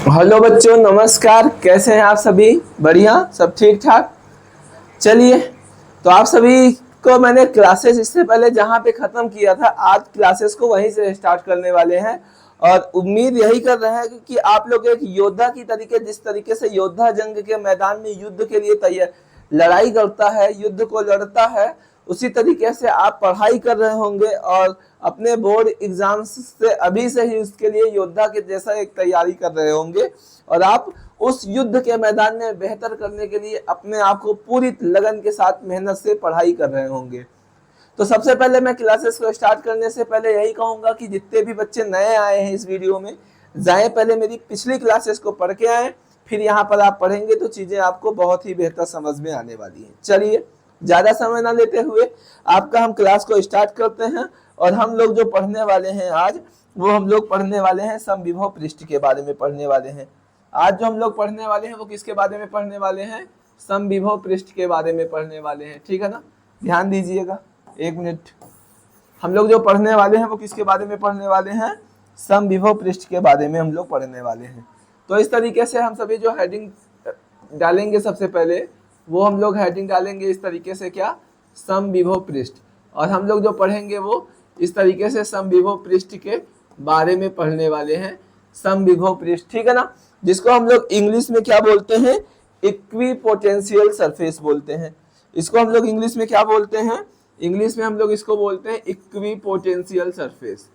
Hello बच्चों, नमस्कार। कैसे हैं आप सभी? बढ़िया, सब ठीक ठाक। चलिए, तो आप सभी को मैंने क्लासेस इससे पहले जहां पे खत्म किया था, आज क्लासेस को वहीं से स्टार्ट करने वाले हैं। और उम्मीद यही कर रहे हैं कि आप लोग एक योद्धा की तरीके, जिस तरीके से योद्धा जंग के मैदान में युद्ध के लिए तैयार लड़ाई करता है, युद्ध को लड़ता है, उसी तरीके से आप पढ़ाई कर रहे होंगे और अपने बोर्ड एग्जाम्स से अभी से ही उसके लिए योद्धा के जैसा एक तैयारी कर रहे होंगे। और आप उस युद्ध के मैदान में बेहतर करने के लिए अपने आप को पूरी लगन के साथ मेहनत से पढ़ाई कर रहे होंगे। तो सबसे पहले मैं क्लासेस को स्टार्ट करने से पहले यही कहूंगा कि जितने भी बच्चे नए आए हैं इस वीडियो में, जाए पहले मेरी पिछली क्लासेस को पढ़ के आए, फिर यहाँ पर आप पढ़ेंगे तो चीजें आपको बहुत ही बेहतर समझ में आने वाली हैं। चलिए, ज्यादा समय ना लेते हुए आपका हम क्लास को स्टार्ट करते हैं। और हम लोग जो पढ़ने वाले हैं आज, वो हम लोग पढ़ने वाले हैं समविभव पृष्ठ के बारे में पढ़ने वाले हैं। आज जो हम लोग पढ़ने वाले हैं वो किसके बारे में पढ़ने वाले हैं? समविभव पृष्ठ के बारे में पढ़ने वाले हैं। ठीक है ना? ध्यान दीजिएगा, एक मिनट। हम लोग जो पढ़ने वाले हैं वो किसके बारे में पढ़ने वाले हैं? समविभव पृष्ठ के बारे में हम लोग पढ़ने वाले हैं। तो इस तरीके से हम सभी जो हेडिंग डालेंगे, सबसे पहले वो हम लोग हेडिंग डालेंगे इस तरीके से, क्या? समविभव पृष्ठ। और हम लोग जो पढ़ेंगे वो इस तरीके से समविभव पृष्ठ के बारे में पढ़ने वाले हैं। समविभव पृष्ठ, ठीक है ना? जिसको हम लोग इंग्लिश में क्या बोलते हैं? इक्विपोटेंशियल सरफेस बोलते हैं। इसको हम लोग इंग्लिश में क्या बोलते हैं? इंग्लिश में हम लोग इसको बोलते हैं इक्विपोटेंशियल सरफेस।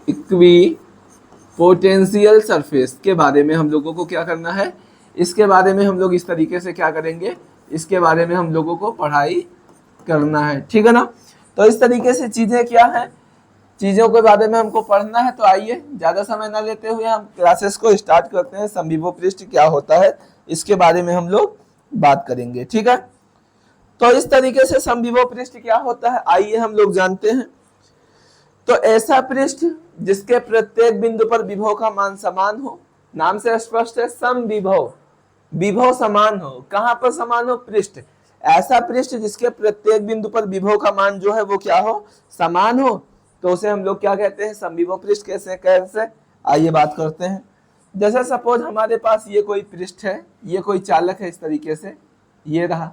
इक्विपोटेंशियल सरफेस के बारे में हम लोगों को क्या करना है? इसके बारे में हम लोग इस तरीके से क्या करेंगे? इसके बारे में हम लोगों को पढ़ाई करना है। ठीक है ना? तो इस तरीके से चीजें क्या है, चीजों के बारे में हमको पढ़ना है। तो आइए, ज्यादा समय ना लेते हुए हम क्लासेस को स्टार्ट करते हैं। समविभव पृष्ठ क्या होता है इसके बारे में हम लोग बात करेंगे। ठीक है? तो इस तरीके से समविभव पृष्ठ क्या होता है, आइए हम लोग जानते हैं। तो ऐसा पृष्ठ जिसके प्रत्येक बिंदु पर विभव का मान समान हो। नाम से स्पष्ट है, समविभव, विभव समान हो। कहां पर समान हो? पृष्ठ। ऐसा पृष्ठ जिसके प्रत्येक बिंदु पर विभव का मान जो है वो क्या हो? समान हो। तो उसे हम लोग क्या कहते हैं? समविभव पृष्ठ। कैसे? आइए बात करते हैं। जैसे सपोज हमारे पास ये कोई पृष्ठ है, ये कोई चालक है, इस तरीके से ये रहा।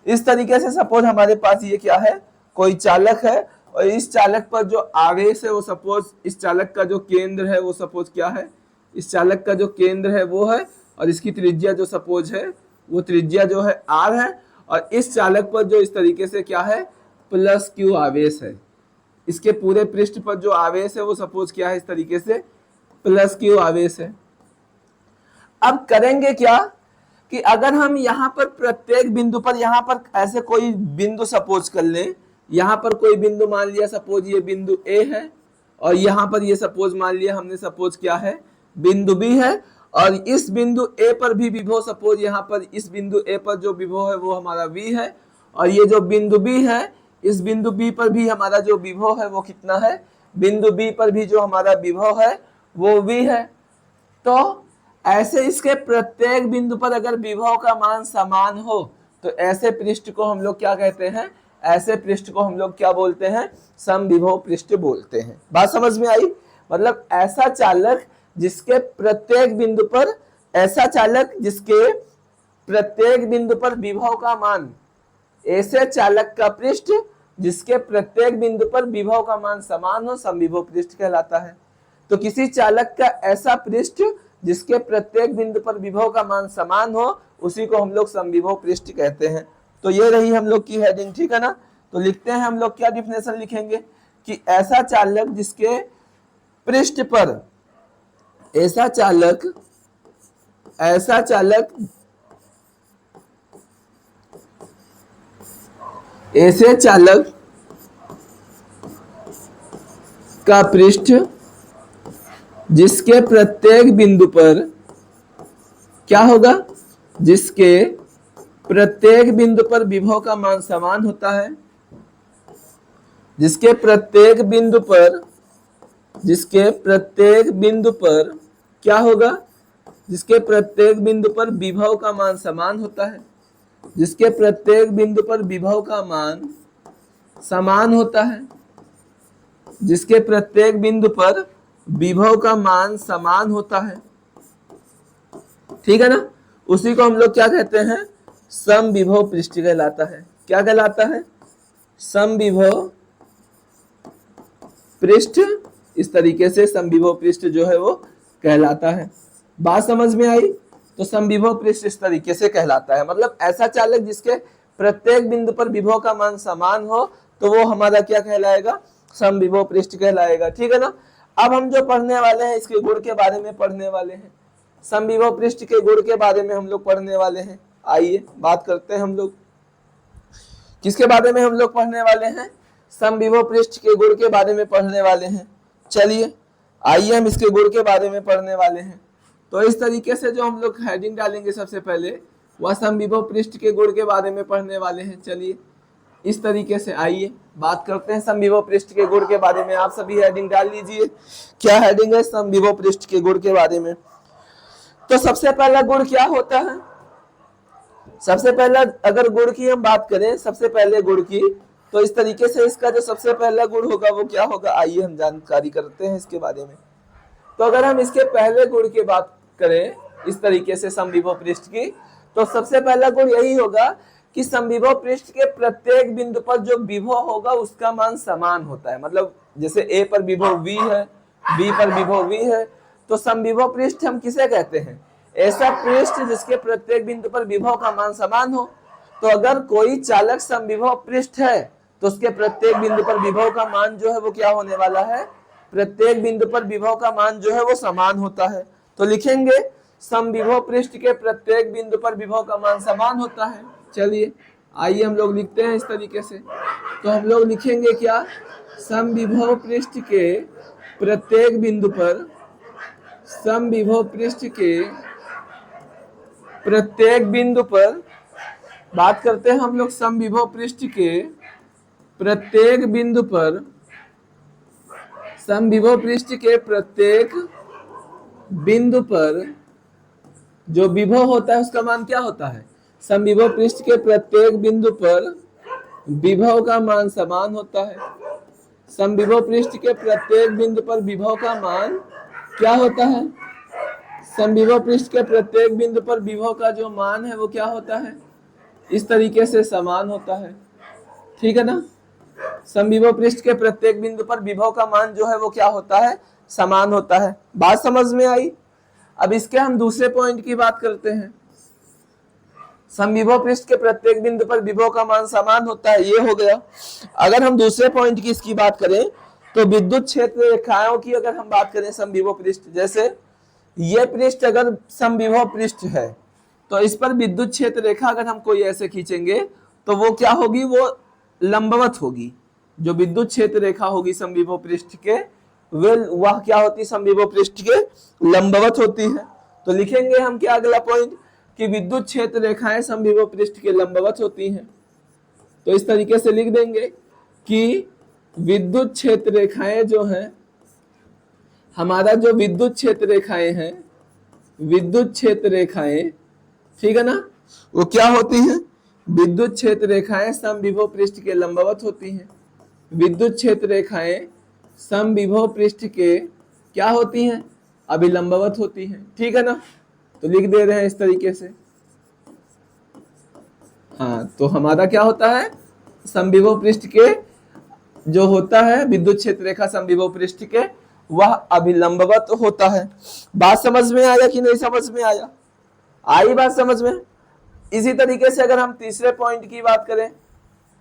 इस तरीके से सपोज हमारे पास ये क्या है? कोई चालक है। और इस चालक पर जो आवेश है वो सपोज, इस चालक का जो केंद्र है वो सपोज क्या है? इस चालक का जो केंद्र है वो है, और इसकी त्रिज्या जो सपोज है वो त्रिज्या जो है r है। और इस चालक पर जो इस तरीके से क्या है? प्लस q आवेश है। इसके पूरे पृष्ठ पर जो आवेश है वो सपोज क्या है? इस तरीके से प्लस q आवेश है। अब करेंगे क्या कि अगर हम यहाँ पर प्रत्येक बिंदु पर, यहाँ पर ऐसे कोई बिंदु सपोज कर लें, यहाँ पर कोई बिंदु मान लिया, सपोज ये बिंदु A है, और यहाँ पर ये सपोज मान लिया हमने, सपोज क्या है? बिंदु B है। और इस बिंदु A पर भी विभव, सपोज यहाँ पर इस बिंदु A पर जो विभव है वो हमारा V है। और ये जो बिंदु B है, इस बिंदु B पर भी हमारा जो विभव है वो कितना है? बिंदु B पर भी जो हमारा विभव है वो V है। तो ऐसे इसके प्रत्येक बिंदु पर अगर विभव का मान समान हो तो ऐसे पृष्ठ को हम लोग क्या कहते हैं? ऐसे पृष्ठ को हम लोग क्या बोलते हैं? समविभव पृष्ठ बोलते हैं। बात समझ में आई? मतलब ऐसा चालक जिसके प्रत्येक बिंदु पर, ऐसा चालक जिसके प्रत्येक बिंदु पर विभव का मान, ऐसे चालक का पृष्ठ जिसके प्रत्येक बिंदु पर विभव का मान समान हो, समविभव पृष्ठ कहलाता है। तो किसी चालक का ऐसा पृष्ठ जिसके प्रत्येक बिंदु पर विभव का मान समान हो, उसी को हम लोग समविभव पृष्ठ कहते हैं। तो ये रही हम लोग की हेडिंग। ठीक है ना? तो लिखते हैं हम लोग, क्या डिफिनेशन लिखेंगे कि ऐसा चालक जिसके पृष्ठ पर, ऐसा चालक ऐसे चालक का पृष्ठ जिसके प्रत्येक बिंदु पर क्या होगा? जिसके प्रत्येक बिंदु पर विभव का मान समान होता है। जिसके प्रत्येक बिंदु पर क्या होगा? जिसके प्रत्येक बिंदु पर विभव का मान समान होता है। जिसके प्रत्येक बिंदु पर विभव का मान समान होता है। जिसके प्रत्येक बिंदु पर विभव का मान समान होता है, ठीक है ना। उसी को हम लोग क्या कहते हैं, समविभव पृष्ठ कहलाता है। क्या कहलाता है, समविभव पृष्ठ। इस तरीके से समविभव पृष्ठ जो है वो कहलाता है। बात समझ में आई। तो समविभव पृष्ठ इस तरीके से कहलाता है, मतलब ऐसा चालक जिसके प्रत्येक बिंदु पर विभव का मान समान हो तो वो हमारा क्या कहलाएगा, समविभव पृष्ठ कहलाएगा, ठीक है ना। अब हम जो पढ़ने वाले हैं इसके गुण के बारे में पढ़ने वाले हैं, समविभव पृष्ठ के गुण के बारे में हम लोग पढ़ने वाले हैं। आइए बात करते हैं हम लोग किसके बारे में हम लोग पढ़ने वाले हैं, समविभव पृष्ठ के गुण के बारे में पढ़ने वाले हैं। चलिए आइए हम इसके गुण के बारे में पढ़ने वाले हैं। तो इस तरीके से जो हम लोग हेडिंग डालेंगे सबसे पहले वह समविभव पृष्ठ के गुण के बारे में पढ़ने वाले हैं। चलिए इस तरीके से आइए बात करते हैं समविभव पृष्ठ के गुण के बारे में। आप सभी हेडिंग डाल लीजिए। क्या हेडिंग है, समविभव पृष्ठ के गुण के बारे में। तो सबसे पहला गुण क्या होता है, सबसे पहला अगर गुण की हम बात करें, सबसे पहले गुण की, तो इस तरीके से इसका जो सबसे पहला गुण होगा वो क्या होगा, आइए हम जानकारी करते हैं इसके बारे में। तो अगर हम इसके पहले गुण की बात करें इस तरीके से समविभव पृष्ठ की, तो सबसे पहला गुण यही होगा कि समविभव पृष्ठ के प्रत्येक बिंदु पर जो विभव होगा उसका मान समान होता है। मतलब जैसे ए पर विभव v है, बी पर विभव v है, तो समविभव पृष्ठ हम किसे कहते हैं, ऐसा पृष्ठ जिसके प्रत्येक बिंदु पर विभव का मान समान हो। तो अगर कोई चालक समविभव पृष्ठ है तो उसके प्रत्येक बिंदु पर विभव का मान जो है वो क्या होने वाला है, प्रत्येक बिंदु पर विभव का मान जो है वो समान होता है। तो लिखेंगे समविभव पृष्ठ के प्रत्येक बिंदु पर विभव का मान समान होता है। चलिए आइए हम लोग लिखते हैं इस तरीके से। तो हम लोग लिखेंगे क्या, समविभव पृष्ठ के प्रत्येक बिंदु पर, समविभव पृष्ठ के प्रत्येक बिंदु पर, बात करते हैं हम लोग समविभव पृष्ठ के प्रत्येक बिंदु पर, समविभव पृष्ठ के प्रत्येक बिंदु पर जो विभव होता है उसका मान क्या होता है, समविभव पृष्ठ के प्रत्येक बिंदु पर विभव का मान समान होता है। समविभव पृष्ठ के प्रत्येक बिंदु पर विभव का मान क्या होता है, समविभव पृष्ठ के प्रत्येक बिंदु पर विभव का जो मान है वो क्या होता है, इस तरीके से समान होता है, ठीक है ना। समविभव पृष्ठ के प्रत्येक बिंदु पर विभव का मान जो है वो क्या होता है, समान होता है। बात समझ में आई। अब इसके हम दूसरे पॉइंट की बात करते हैं। समविभव पृष्ठ के प्रत्येक बिंदु पर विभव का मान समान होता है, ये हो गया। अगर हम दूसरे पॉइंट की इसकी बात करें तो विद्युत क्षेत्र रेखाओं की अगर हम बात करें समविभव पृष्ठ, जैसे ये पृष्ठ अगर समविभव पृष्ठ है तो इस पर विद्युत क्षेत्र रेखा अगर हम कोई ऐसे खींचेंगे तो वो क्या होगी, वो लंबवत होगी। जो विद्युत क्षेत्र रेखा होगी समविभव पृष्ठ के वह क्या होती है, समविभव पृष्ठ के लंबवत होती है। तो लिखेंगे हम क्या अगला पॉइंट, कि विद्युत क्षेत्र रेखाएं समविभव पृष्ठ के लंबवत होती हैं। तो इस तरीके से लिख देंगे कि विद्युत क्षेत्र रेखाएं जो हैं, हमारा जो विद्युत क्षेत्र रेखाएं हैं, विद्युत क्षेत्र रेखाएं, ठीक है ना, वो क्या होती हैं, विद्युत क्षेत्र रेखाएं समविभव पृष्ठ के लंबवत होती हैं। विद्युत क्षेत्र रेखाएं समविभव पृष्ठ के क्या होती हैं, अभिलंबवत होती हैं, ठीक है ना। तो लिख दे रहे हैं इस तरीके से। हाँ, तो हमारा क्या होता है, समविभव पृष्ठ के जो होता है विद्युत क्षेत्र रेखा समविभव पृष्ठ के वह अभिलंबवत होता है। बात समझ में आया कि नहीं समझ में आया, आई बात समझ में। इसी तरीके से अगर हम तीसरे पॉइंट की बात करें,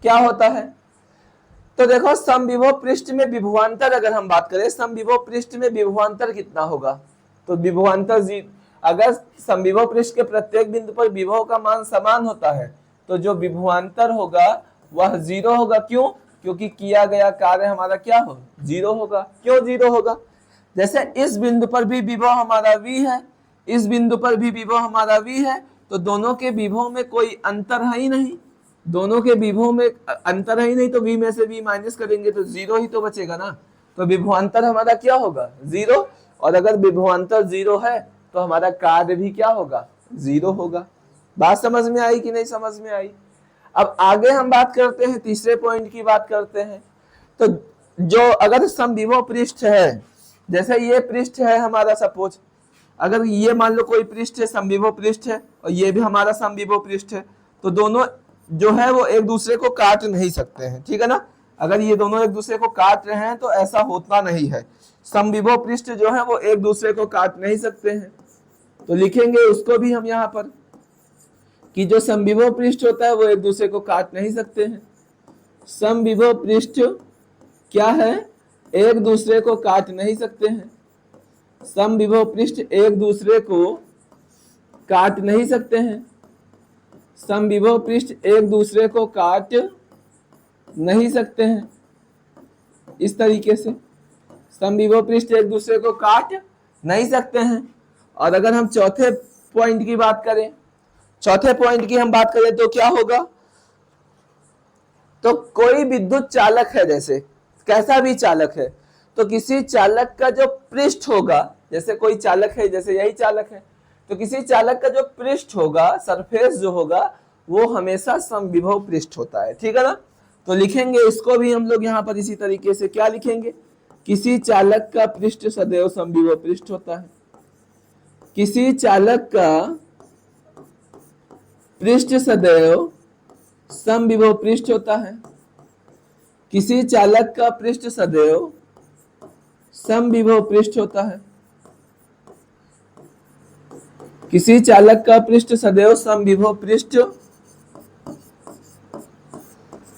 क्या होता है, तो देखो समविभव पृष्ठ में विभवांतर अगर हम बात करें, समविभव पृष्ठ में विभवांतर कितना होगा, तो विभवांतर अगर समविभव पृष्ठ के प्रत्येक बिंदु पर विभव का मान समान होता है तो जो विभवांतर होगा वह 0 होगा। क्यों, क्योंकि किया गया कार्य हमारा क्या हो, 0 होगा। क्यों 0 होगा, जैसे इस बिंदु पर भी विभव हमारा v है, इस बिंदु पर भी विभव हमारा v है, तो दोनों के विभव में कोई अंतर है ही नहीं, दोनों के विभव में अंतर है ही नहीं, तो v में से v माइनस करेंगे तो 0 ही तो बचेगा ना। तो विभवांतर हमारा क्या होगा, 0। और अगर विभवांतर 0 है तो हमारा कार्य भी क्या होगा, 0 होगा। बात समझ में आई कि नहीं समझ में आई। अब आगे हम बात करते हैं, तीसरे पॉइंट की बात करते हैं। तो जो अगर समविभव पृष्ठ है, जैसे ये पृष्ठ है हमारा, सपोज अगर ये मान लो कोई पृष्ठ है, समविभव पृष्ठ है, और ये भी हमारा समविभव पृष्ठ है, तो दोनों जो है वो एक दूसरे को काट नहीं सकते हैं, ठीक है ना। अगर ये दोनों एक दूसरे को काट रहे हैं तो ऐसा होता नहीं है। समविभव पृष्ठ जो है वो एक दूसरे को काट नहीं सकते हैं, तो लिखेंगे उसको भी हम यहाँ पर कि जो समविभव पृष्ठ होता है वो एक दूसरे को काट नहीं सकते हैं। समविभव पृष्ठ क्या है, एक दूसरे को काट नहीं सकते हैं। समविभव पृष्ठ एक दूसरे को काट नहीं सकते हैं। समविभव पृष्ठ एक दूसरे को काट नहीं सकते हैं। इस तरीके से समविभव पृष्ठ एक दूसरे को काट नहीं सकते हैं। और अगर हम चौथे पॉइंट की बात करें, चौथे पॉइंट की हम बात करें तो क्या होगा, तो कोई विद्युत चालक है, जैसे कैसा भी चालक है, तो किसी चालक का जो पृष्ठ होगा, जैसे कोई चालक है, जैसे यही चालक है, तो किसी चालक का जो पृष्ठ होगा, सरफेस जो होगा, वो हमेशा समविभव पृष्ठ होता है, ठीक है ना। तो लिखेंगे इसको भी हम लोग यहाँ पर इसी तरीके से, क्या लिखेंगे, किसी चालक का पृष्ठ सदैव समविभव पृष्ठ होता है। किसी चालक का पृष्ठ सदैव समविभव पृष्ठ होता है। किसी चालक का पृष्ठ सदैव समविभव पृष्ठ होता है। किसी चालक का पृष्ठ सदैव समविभव पृष्ठ,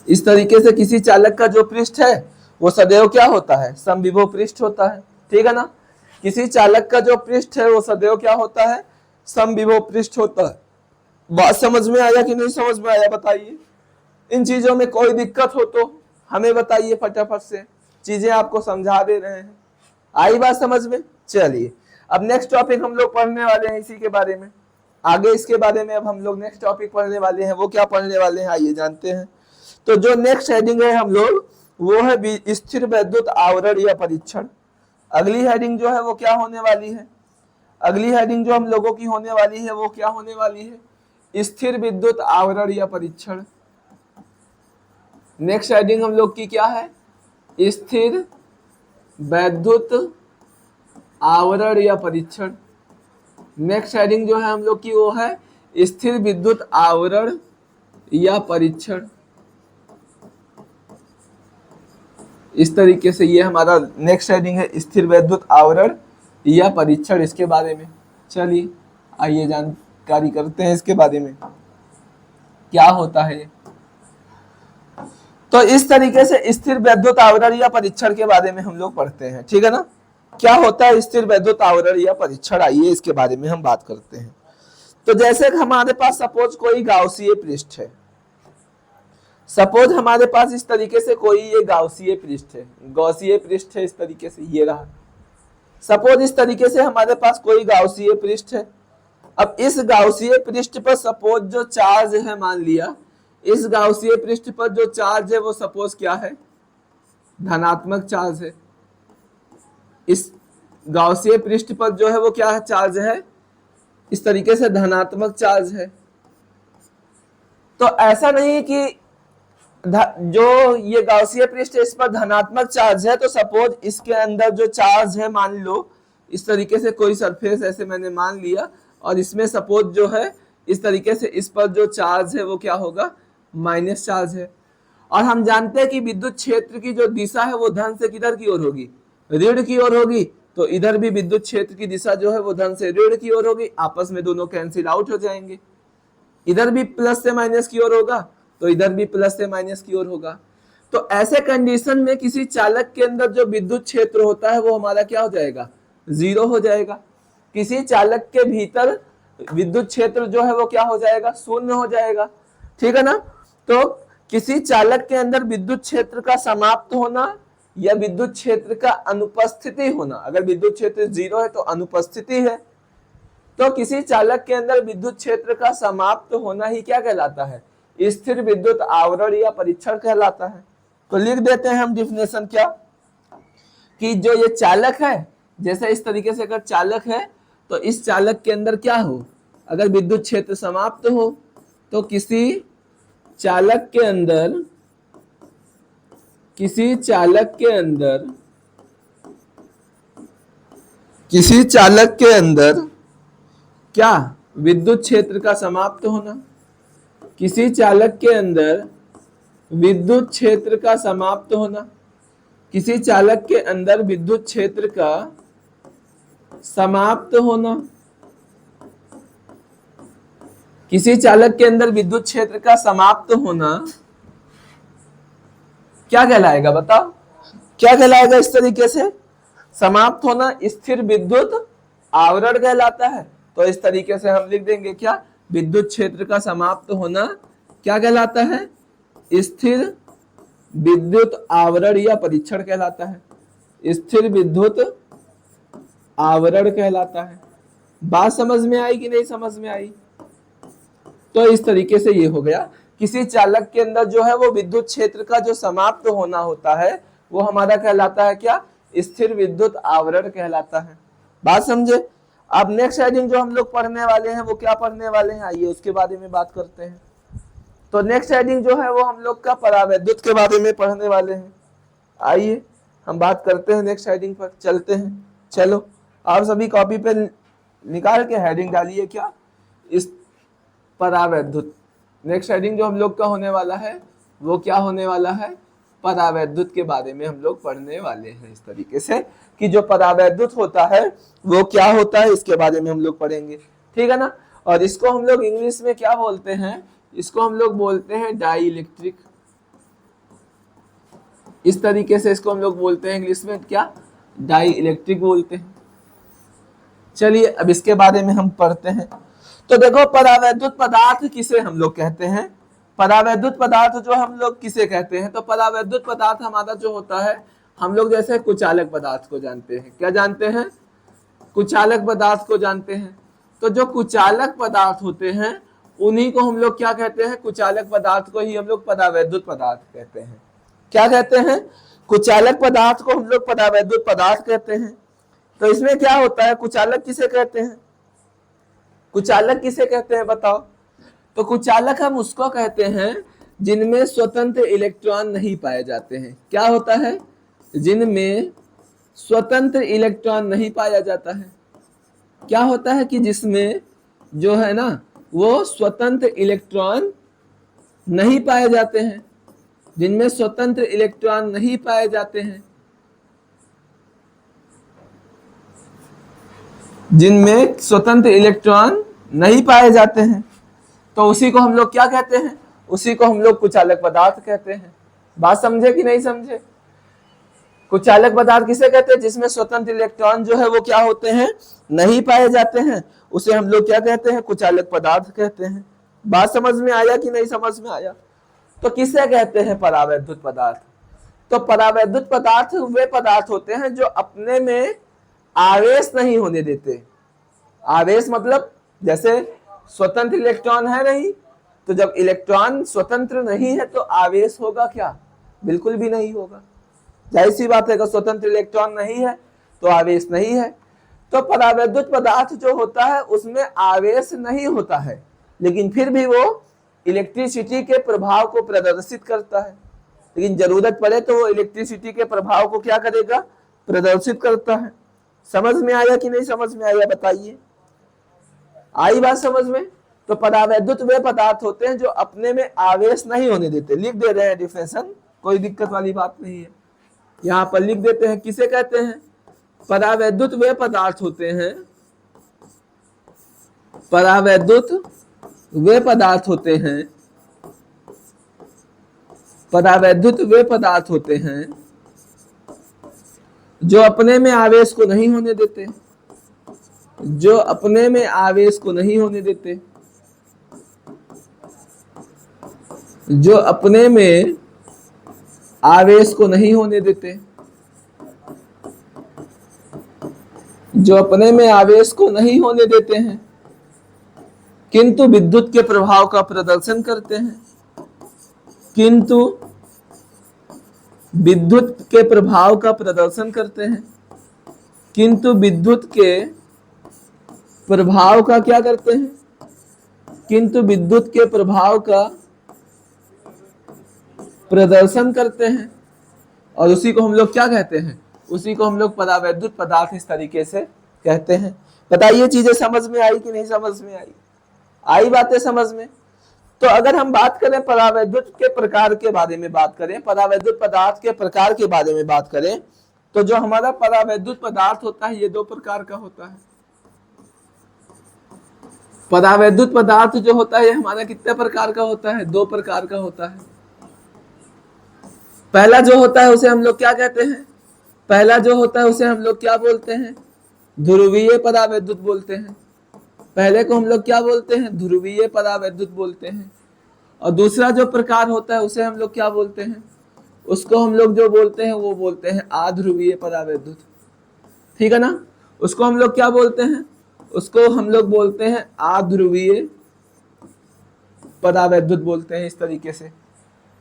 इस तरीके से किसी चालक का जो पृष्ठ है वो सदैव क्या होता है, समविभव पृष्ठ होता है, ठीक है ना। किसी चालक का जो पृष्ठ है वो सदैव क्या होता है, समविभव पृष्ठ होता है। बात समझ में आया कि नहीं समझ में आया, बताइए। इन चीजों में कोई दिक्कत हो तो हमें बताइए, फटाफट से चीजें आपको समझा दे रहे हैं। आई बात समझ में। चलिए अब नेक्स्ट टॉपिक हम लोग पढ़ने वाले हैं इसी के बारे में, आगे इसके बारे में अब हम लोग नेक्स्ट टॉपिक पढ़ने वाले हैं। वो क्या पढ़ने वाले हैं आइए जानते हैं। तो जो नेक्स्ट हेडिंग है हम लोग, वो है स्थिर विद्युत आवरण या परीक्षण। अगली हेडिंग जो है वो क्या होने वाली है, अगली हेडिंग जो हम लोगों की होने वाली है वो क्या होने वाली है, स्थिर विद्युत आवरण या परीक्षण। नेक्स्ट हेडिंग हम लोग की क्या है, स्थिर विद्युत आवरण या परीक्षण। नेक्स्ट हेडिंग जो है हम लोग की वो है स्थिर विद्युत आवरण या परीक्षण। इस तरीके से ये हमारा नेक्स्ट हेडिंग है, स्थिर विद्युत आवरण या परीक्षण, इसके बारे में। चलिए आइए जानकारी करते हैं इसके बारे में क्या होता है। तो इस तरीके से स्थिर विद्युत आवरण या परीक्षण के बारे में हम लोग पढ़ते हैं, ठीक है ना। क्या होता है स्थिर विद्युत आवरण या परीक्षण, आइए इसके बारे में हम बात करते हैं। तो जैसे हमारे पास सपोज कोई गाउसीय पृष्ठ है, सपोज हमारे पास इस तरीके से कोई ये गाउसीय पृष्ठ है, गौसीय पृष्ठ है, इस तरीके से ये रहा। सपोज इस तरीके से हमारे पास कोई गाउसीय पृष्ठ है। अब इस गाउसीय पृष्ठ पर सपोज जो चार्ज है, मान लिया इस गाउसीय पृष्ठ पर जो चार्ज है वो सपोज क्या है, धनात्मक चार्ज है। इस गाउसीय पृष्ठ पर जो है वो क्या है, चार्ज है, इस तरीके से धनात्मक चार्ज है। तो ऐसा नहीं कि जो ये गाउसीय पृष्ठ है इस पर धनात्मक चार्ज है, तो सपोज इसके अंदर जो चार्ज है, मान लो इस तरीके से कोई सरफेस ऐसे मैंने मान लिया, और इसमें सपोज जो है इस तरीके से इस पर जो चार्ज है वो क्या होगा, माइनस चार्ज है। और हम जानते हैं कि विद्युत क्षेत्र की जो दिशा है वो धन से किधर की ओर होगी, ऋण की ओर होगी। तो इधर भी विद्युत क्षेत्र की दिशा जो है वो धन से ऋण की ओर होगी, आपस में दोनों कैंसिल आउट हो जाएंगे। इधर भी प्लस से माइनस की ओर होगा तो इधर भी प्लस से माइनस की ओर होगा। तो ऐसे कंडीशन में किसी चालक के अंदर जो विद्युत क्षेत्र होता है वो हमारा क्या हो जाएगा, जीरो हो जाएगा। किसी चालक के भीतर विद्युत क्षेत्र जो है वो क्या हो जाएगा, शून्य हो जाएगा, ठीक है ना। तो किसी चालक के अंदर विद्युत क्षेत्र का समाप्त होना या विद्युत क्षेत्र का अनुपस्थिति होना, अगर विद्युत क्षेत्र जीरो है तो अनुपस्थिति है, तो किसी चालक के अंदर विद्युत क्षेत्र का समाप्त होना ही क्या कहलाता है, स्थिर विद्युत आवरण या परीक्षण कहलाता है। तो लिख देते हैं हम डिफिनेशन क्या, कि जो ये चालक है, जैसे इस तरीके से अगर चालक है तो इस चालक के अंदर क्या हो, अगर विद्युत क्षेत्र समाप्त हो तो किसी चालक के अंदर किसी चालक के अंदर क्या विद्युत क्षेत्र का समाप्त होना, किसी चालक के अंदर विद्युत क्षेत्र का समाप्त होना, किसी चालक के अंदर विद्युत क्षेत्र का समाप्त होना, किसी चालक के अंदर विद्युत क्षेत्र का समाप्त होना क्या कहलाएगा, बताओ क्या कहलाएगा? इस तरीके से समाप्त होना स्थिर विद्युत आवरण कहलाता है। तो इस तरीके से हम लिख देंगे क्या, विद्युत क्षेत्र का समाप्त होना क्या कहलाता है? स्थिर विद्युत आवरण या परीक्षण कहलाता है, स्थिर विद्युत आवरण कहलाता है। बात समझ में आई कि नहीं समझ में आई? तो इस तरीके से ये हो गया, किसी चालक के अंदर जो है वो विद्युत क्षेत्र का जो समाप्त होना होता है वो हमारा कहलाता है क्या, स्थिर विद्युत आवरण कहलाता है। बात समझे? अब नेक्स्ट हेडिंग जो हम लोग पढ़ने वाले हैं वो क्या पढ़ने वाले हैं, आइए उसके बारे में बात करते हैं। तो नेक्स्ट हेडिंग जो है वो हम लोग का परावैद्युत के बारे में पढ़ने वाले हैं। आइए हम बात करते हैं नेक्स्ट हेडिंग पर, चलते हैं। चलो आप सभी कॉपी पे निकाल के हेडिंग डालिए क्या, इस परावैद्युत। नेक्स्ट हेडिंग जो हम लोग का होने वाला है वो क्या होने वाला है, परावैद्युत के बारे में हम लोग पढ़ने वाले हैं। इस तरीके से कि जो परावैद्युत होता है वो क्या होता है इसके बारे में हम लोग पढ़ेंगे, ठीक है ना। और इसको हम लोग इंग्लिश में क्या बोलते हैं, इसको हम लोग बोलते हैं डाई इलेक्ट्रिक। इस तरीके से इसको हम लोग बोलते हैं इंग्लिश में क्या, डाई इलेक्ट्रिक बोलते हैं। चलिए अब इसके बारे में हम पढ़ते हैं। तो देखो परावैद्युत पदार्थ किसे हम लोग कहते हैं, परावैद्युत पदार्थ जो हम लोग किसे कहते हैं, तो परावैद्युत पदार्थ हमारा जो होता है, हम लोग जैसे कुचालक पदार्थ को जानते हैं, क्या जानते हैं, कुचालक पदार्थ को जानते हैं। तो जो कुचालक पदार्थ होते हैं उन्हीं को हम लोग क्या कहते हैं, कुचालक पदार्थ को ही हम लोग परावैद्युत पदार्थ कहते हैं। क्या कहते हैं, कुचालक पदार्थ को हम लोग परावैद्युत पदार्थ कहते हैं। तो इसमें क्या होता है, कुचालक किसे कहते हैं, कुचालक किसे कहते हैं बताओ। तो कुचालक हम उसको कहते हैं जिनमें स्वतंत्र इलेक्ट्रॉन नहीं पाए जाते हैं। क्या होता है, जिनमें स्वतंत्र इलेक्ट्रॉन नहीं पाया जाता है। क्या होता है कि जिसमें जो है ना वो स्वतंत्र इलेक्ट्रॉन नहीं पाए जाते हैं, जिनमें स्वतंत्र इलेक्ट्रॉन नहीं पाए जाते हैं, जिनमें स्वतंत्र इलेक्ट्रॉन नहीं पाए जाते हैं, तो उसी को हम लोग क्या कहते हैं, उसी को हम लोग कुचालक पदार्थ कहते हैं। बात समझे कि नहीं समझे? कुचालक पदार्थ किसे कहते हैं, जिसमें स्वतंत्र इलेक्ट्रॉन जो है वो क्या होते हैं, नहीं पाए जाते हैं, उसे हम लोग क्या कहते हैं, कुचालक पदार्थ कहते हैं। बात समझ में आया कि नहीं समझ में आया? तो किसे कहते हैं परावैद्युत पदार्थ? तो परावैद्युत पदार्थ वे पदार्थ होते हैं जो अपने में आवेश नहीं होने देते। आवेश मतलब जैसे स्वतंत्र इलेक्ट्रॉन है नहीं, तो जब इलेक्ट्रॉन स्वतंत्र नहीं है तो आवेश होगा क्या, बिल्कुल भी नहीं होगा। जाहिर सी बात है, अगर स्वतंत्र इलेक्ट्रॉन नहीं है तो आवेश नहीं है। तो परावैद्युत पदार्थ जो होता है उसमें आवेश नहीं होता है, लेकिन फिर भी वो इलेक्ट्रिसिटी के प्रभाव को प्रदर्शित करता है। लेकिन जरूरत पड़े तो वो इलेक्ट्रिसिटी के प्रभाव को क्या करेगा, प्रदर्शित करता है। समझ में आया कि नहीं समझ में आया, बताइए, आई बात समझ में? तो परावैद्युत वे पदार्थ होते हैं जो अपने में आवेश नहीं होने देते। लिख दे रहे हैं डिफिनेशन, कोई दिक्कत वाली बात नहीं है, यहाँ पर लिख देते हैं। किसे कहते हैं, परावैद्युत वे पदार्थ होते हैं, परावैद्युत वे पदार्थ होते हैं, परावैद्युत वे पदार्थ होते हैं जो अपने में आवेश को नहीं होने देते, जो अपने में आवेश को नहीं होने देते, जो अपने में आवेश को नहीं होने देते, जो अपने में आवेश को नहीं होने देते हैं, किंतु विद्युत के प्रभाव का प्रदर्शन करते हैं, किंतु विद्युत के प्रभाव का प्रदर्शन करते हैं, किंतु विद्युत के प्रभाव का क्या करते हैं, किंतु विद्युत के प्रभाव का प्रदर्शन करते हैं। और उसी को हम लोग क्या कहते हैं, उसी को हम लोग परावैद्युत पदार्थ इस तरीके से कहते हैं। बताइए चीजें समझ में आई कि नहीं समझ में आई बातें समझ में। तो अगर हम बात करें परावैद्युत के प्रकार के बारे में बात करें, परावैद्युत पदार्थ के प्रकार के बारे में बात करें, तो जो हमारा परावैद्युत पदार्थ होता है ये दो प्रकार का होता है। परावैद्युत पदार्थ जो होता है ये हमारा कितने प्रकार का होता है? दो प्रकार का होता है। पहला जो होता है उसे हम लोग क्या कहते हैं? पहला जो होता है उसे हम लोग क्या बोलते हैं? ध्रुवीय परावैद्युत बोलते हैं। पहले को हम लोग क्या बोलते हैं? ध्रुवीय परावैद्युत बोलते हैं। और दूसरा जो प्रकार होता है उसे हम लोग क्या बोलते हैं? उसको हम लोग जो बोलते हैं वो बोलते हैं अध्रुवीय परावैद्युत। ठीक है ना? उसको हम लोग क्या बोलते हैं? उसको हम लोग बोलते हैं अध्रुवीय परावैद्युत बोलते हैं। इस तरीके से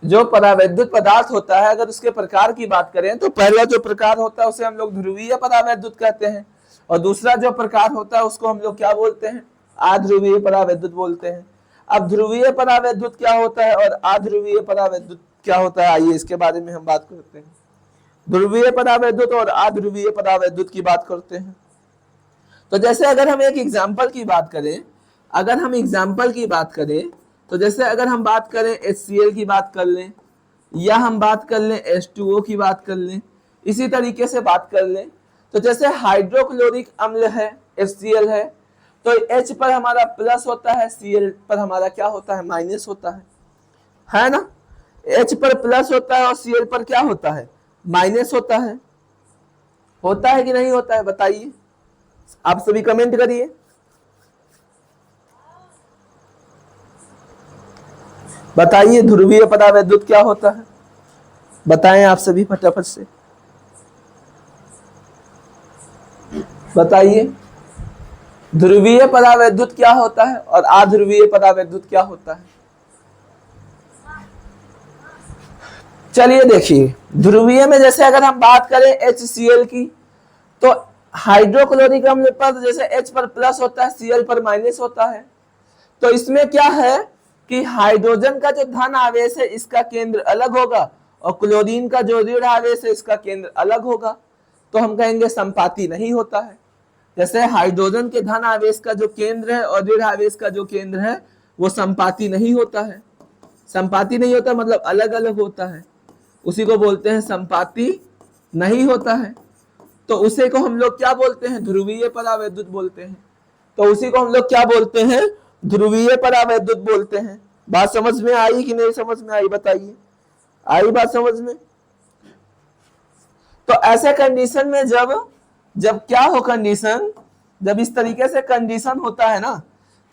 जो परावैद्युत पदार्थ होता है, अगर उसके प्रकार की बात करें तो पहला जो प्रकार होता है उसे हम लोग ध्रुवीय परावैद्युत कहते हैं, और दूसरा जो प्रकार होता है उसको हम लोग क्या बोलते हैं? अध्रुवीय परावैद्युत बोलते हैं। अब ध्रुवीय परावैद्युत क्या होता है और अध्रुवीय परावैद्युत क्या होता है, आइए इसके बारे में हम बात करते हैं। ध्रुवीय परावैद्युत और अध्रुवीय परावैद्युत की बात करते हैं। तो जैसे अगर हम एक एग्जाम्पल की बात करें, तो जैसे अगर हम बात करें HCl की बात कर लें, या हम बात कर लें H2O की बात कर लें, इसी तरीके से बात कर लें, तो जैसे हाइड्रोक्लोरिक अम्ल है, HCl है, तो H पर हमारा प्लस होता है, Cl पर हमारा क्या होता है? माइनस होता है ना? H पर प्लस होता है और Cl पर क्या होता है? माइनस होता है कि नहीं होता है? बताइए, आप सभी कमेंट करिए। बताइए ध्रुवीय परावैद्युत क्या होता है? बताएं आप सभी फटाफट से बताइए, ध्रुवीय परावैद्युत क्या होता है और अध्रुवीय परावैद्युत क्या होता है? चलिए देखिए, ध्रुवीय में जैसे अगर हम बात करें HCl की, तो हाइड्रोक्लोरिक अम्ल पर जैसे H पर प्लस होता है, Cl पर माइनस होता है, तो इसमें क्या है कि हाइड्रोजन का जो धन आवेश है इसका केंद्र अलग होगा, और क्लोरीन का जो ऋण आवेश है इसका केंद्र अलग होगा, तो हम कहेंगे संपाती नहीं होता है। जैसे हाइड्रोजन के धन आवेश का जो केंद्र है और ऋण आवेश का जो केंद्र है वो संपाती नहीं होता है। संपाती नहीं होता मतलब अलग अलग होता है, उसी को बोलते हैं संपाती नहीं होता है। तो उसे को हम लोग क्या बोलते हैं? ध्रुवीय परावैद्युत बोलते हैं। तो उसी को हम लोग क्या बोलते हैं? ध्रुवीय परावैद्युत बोलते हैं। बात समझ में आई कि नहीं समझ में आई? बताइए, आई बात समझ में? तो ऐसे कंडीशन में जब क्या हो कंडीशन, जब इस तरीके से कंडीशन होता है ना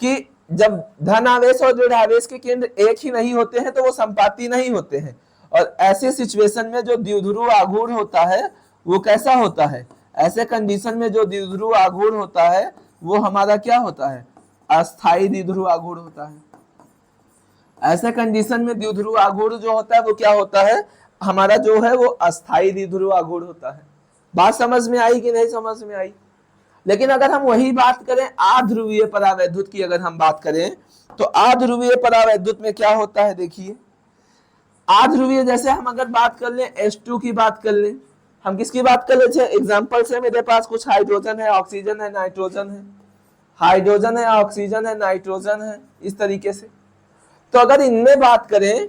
कि जब धन आवेश और ऋण आवेश के केंद्र एक ही नहीं होते हैं तो वो संपाती नहीं होते हैं। और ऐसे सिचुएशन में जो द्विध्रुव आघूर्ण होता है वो कैसा होता है? ऐसे कंडीशन में जो द्विध्रुव आघूर्ण होता है वो हमारा क्या होता है? अस्थायी द्विध्रुव आघूर्ण होता है। ऐसे कंडीशन में द्विध्रुव आघूर्ण जो होता है वो क्या होता है? हमारा जो है वो अस्थायी द्विध्रुव आघूर्ण होता है। बात समझ में आई कि नहीं समझ में आई? लेकिन अगर हम वही बात करें अध्रुवीय परावैद्युत की, अगर हम बात करें तो अध्रुवीय परावैद्युत में क्या होता है? देखिए, अध्रुवीय जैसे हम अगर बात कर लें H2 की बात कर लें, हम किसकी बात कर ले? एग्जाम्पल से मेरे पास कुछ हाइड्रोजन है, ऑक्सीजन है, नाइट्रोजन है, हाइड्रोजन है, ऑक्सीजन है, नाइट्रोजन है, इस तरीके से। तो अगर इनमें बात करें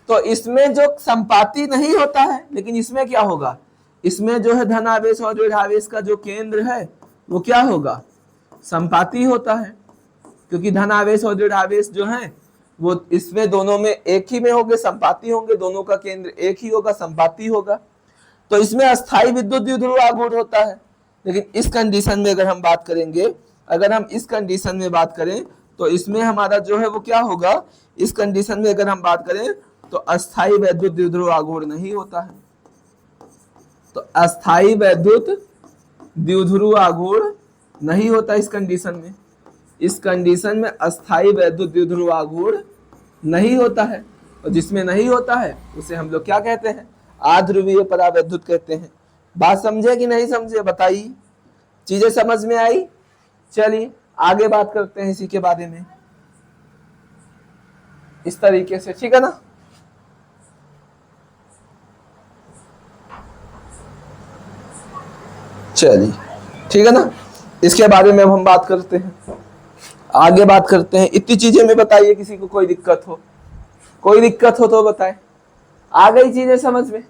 तो इसमें जो संपाती नहीं होता है, लेकिन इसमें क्या होगा? इसमें जो है धन आवेश और ऋण आवेश का जो केंद्र है वो क्या होगा? संपाती होता है, क्योंकि धन आवेश और ऋण आवेश जो है वो इसमें दोनों में एक ही में होंगे, संपाती होंगे, दोनों का केंद्र एक ही होगा, संपाती होगा। तो इसमें अस्थायी विद्युत द्विध्रुव आघूर्ण होता है। लेकिन इस कंडीशन में अगर हम बात करेंगे, अगर हम इस कंडीशन में बात करें तो इसमें हमारा जो है वो क्या होगा? इस कंडीशन में अगर हम बात करें तो अस्थायी वैद्युत द्विध्रुव आघूर्ण नहीं होता है। तो अस्थायी वैद्युत द्विध्रुव आघूर्ण नहीं होता इस कंडीशन में। इस कंडीशन में अस्थायी वैद्युत द्विध्रुव आघूर्ण नहीं होता है, और जिसमें नहीं होता है उसे हम लोग क्या कहते हैं? अध्रुवीय परावैद्युत कहते हैं। बात समझे कि नहीं समझे? बताइए, चीजें समझ में आई? चलिए आगे बात करते हैं इसी के बारे में, इस तरीके से, ठीक है ना? चलिए ठीक है ना? इसके बारे में अब हम बात करते हैं, आगे बात करते हैं। इतनी चीजें में बताइए, किसी को कोई दिक्कत हो, कोई दिक्कत हो तो बताएं। आ गई चीजें समझ में?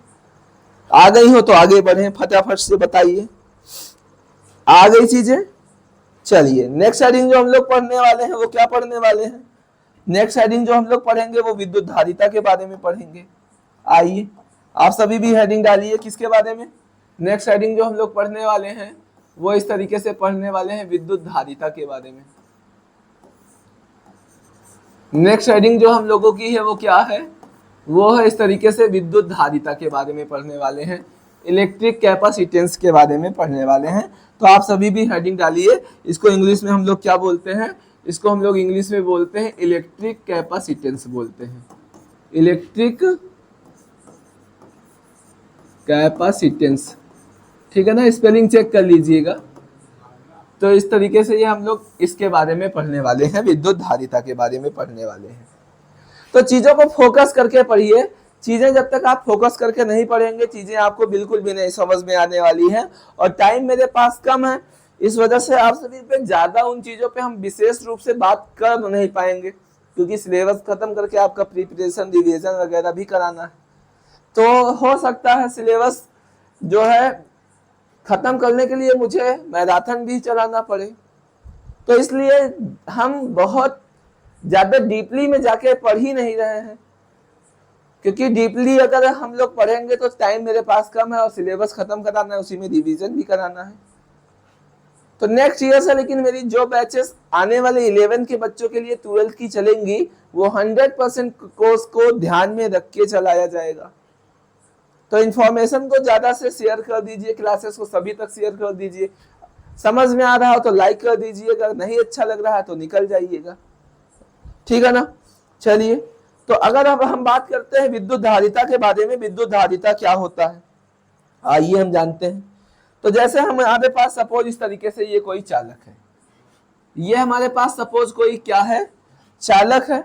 आ गई हो तो आगे बढ़े, फटाफट से बताइए। आ गई चीजें? चलिए नेक्स्ट हेडिंग जो हम लोग पढ़ने वाले हैं वो क्या पढ़ने वाले हैं? नेक्स्ट हेडिंग जो हम लोग पढ़ेंगे वो विद्युत धारिता के बारे में पढ़ेंगे। आइए आप सभी भी हेडिंग डालिए, किसके बारे में? नेक्स्ट हेडिंग जो हम लोग पढ़ने वाले हैं वो इस तरीके से पढ़ने वाले हैं, विद्युत धारिता के बारे में। नेक्स्ट हेडिंग जो हम लोगों की है वो क्या है? वो है इस तरीके से विद्युत धारिता के बारे में पढ़ने वाले हैं, इलेक्ट्रिक कैपेसिटेंस के बारे में पढ़ने वाले हैं। तो आप सभी भी हेडिंग डालिए। इसको इंग्लिश में हम लोग क्या बोलते हैं? इसको हम लोग इंग्लिश में बोलते हैं इलेक्ट्रिक कैपेसिटेंस बोलते हैं, इलेक्ट्रिक कैपेसिटेंस। ठीक है ना, स्पेलिंग चेक कर लीजिएगा। तो इस तरीके से ये हम लोग इसके बारे में पढ़ने वाले हैं, विद्युत धारिता के बारे में पढ़ने वाले हैं। तो चीजों को फोकस करके पढ़िए। चीजें जब तक आप फोकस करके नहीं पढ़ेंगे, चीजें आपको बिल्कुल भी नहीं समझ में आने वाली हैं। और टाइम मेरे पास कम है, इस वजह से आप सभी पे ज्यादा उन चीजों पे हम विशेष रूप से बात कर नहीं पाएंगे, क्योंकि सिलेबस खत्म करके आपका प्रिपरेशन रिवीजन वगैरह भी कराना है। तो हो सकता है सिलेबस जो है खत्म करने के लिए मुझे मैराथन भी चलाना पड़े। तो इसलिए हम बहुत ज्यादा डीपली में जाके पढ़ ही नहीं रहे हैं, क्योंकि डीपली अगर हम लोग पढ़ेंगे तो टाइम मेरे पास कम है और सिलेबस खत्म कराना है, उसी में रिवीजन भी कराना है। तो नेक्स्ट ईयर से लेकिन मेरी जो बैचेस आने वाले 11 के बच्चों के लिए 12th की चलेंगी, वो 100% कोर्स को ध्यान में रख के चलाया जाएगा। तो इन्फॉर्मेशन को ज्यादा से शेयर कर दीजिए, क्लासेस को सभी तक शेयर कर दीजिए। समझ में आ रहा हो तो लाइक कर दीजिएगा, नहीं अच्छा लग रहा है तो निकल जाइएगा। ठीक है ना? चलिए, तो अगर अब हम बात करते हैं विद्युत धारिता के बारे में, विद्युत धारिता क्या होता है आइए हम जानते हैं। तो जैसे हमारे पास सपोज इस तरीके से ये कोई चालक है, ये हमारे पास सपोज कोई क्या है? चालक है।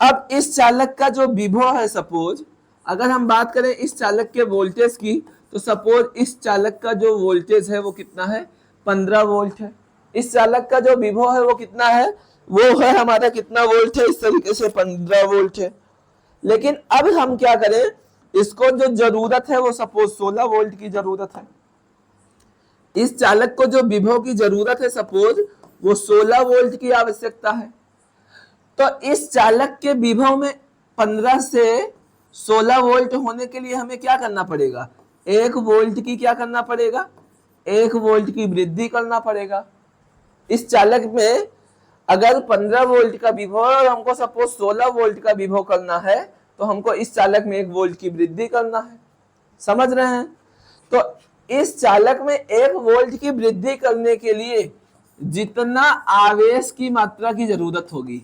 अब इस चालक का जो विभव है, सपोज अगर हम बात करें इस चालक के वोल्टेज की, तो सपोज इस चालक का जो वोल्टेज है वो कितना है? 15 वोल्ट है। इस चालक का जो विभव है वो कितना है? वो है हमारा कितना वोल्ट है? इस तरीके से 15 वोल्ट है। लेकिन अब हम क्या करें, इसको जो जरूरत है वो सपोज 16 वोल्ट की जरूरत है। इस चालक को जो विभव की जरूरत है सपोज वो 16 वोल्ट की आवश्यकता है। तो इस चालक के विभव में 15 से 16 वोल्ट होने के लिए हमें क्या करना पड़ेगा? 1 वोल्ट की क्या करना पड़ेगा? 1 वोल्ट की वृद्धि करना पड़ेगा। इस चालक में अगर 15 वोल्ट का विभव और हमको सपोज 16 वोल्ट का विभव करना है, तो हमको इस चालक में 1 वोल्ट की वृद्धि करना है। समझ रहे हैं? तो इस चालक में 1 वोल्ट की वृद्धि करने के लिए जितना आवेश की मात्रा की जरूरत होगी,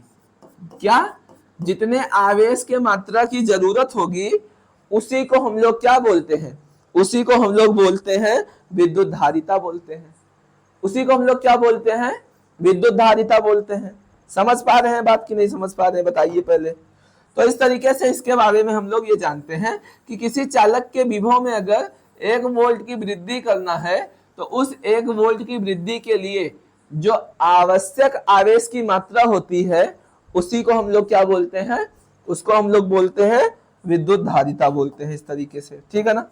क्या? जितने आवेश के मात्रा की जरूरत होगी, उसी को हम लोग क्या बोलते हैं? उसी को हम लोग बोलते हैं विद्युत धारिता बोलते हैं। उसी को हम लोग क्या बोलते हैं? विद्युत धारिता बोलते हैं। समझ पा रहे हैं बात की नहीं समझ पा रहे हैं? बताइए पहले। तो इस तरीके से इसके बारे में हम लोग ये जानते हैं कि किसी चालक के विभव में अगर 1 वोल्ट की वृद्धि करना है, तो उस 1 वोल्ट की वृद्धि के लिए जो आवश्यक आवेश की मात्रा होती है, उसी को हम लोग क्या बोलते हैं? उसको हम लोग बोलते हैं विद्युत धारिता बोलते हैं, इस तरीके से। ठीक है ना?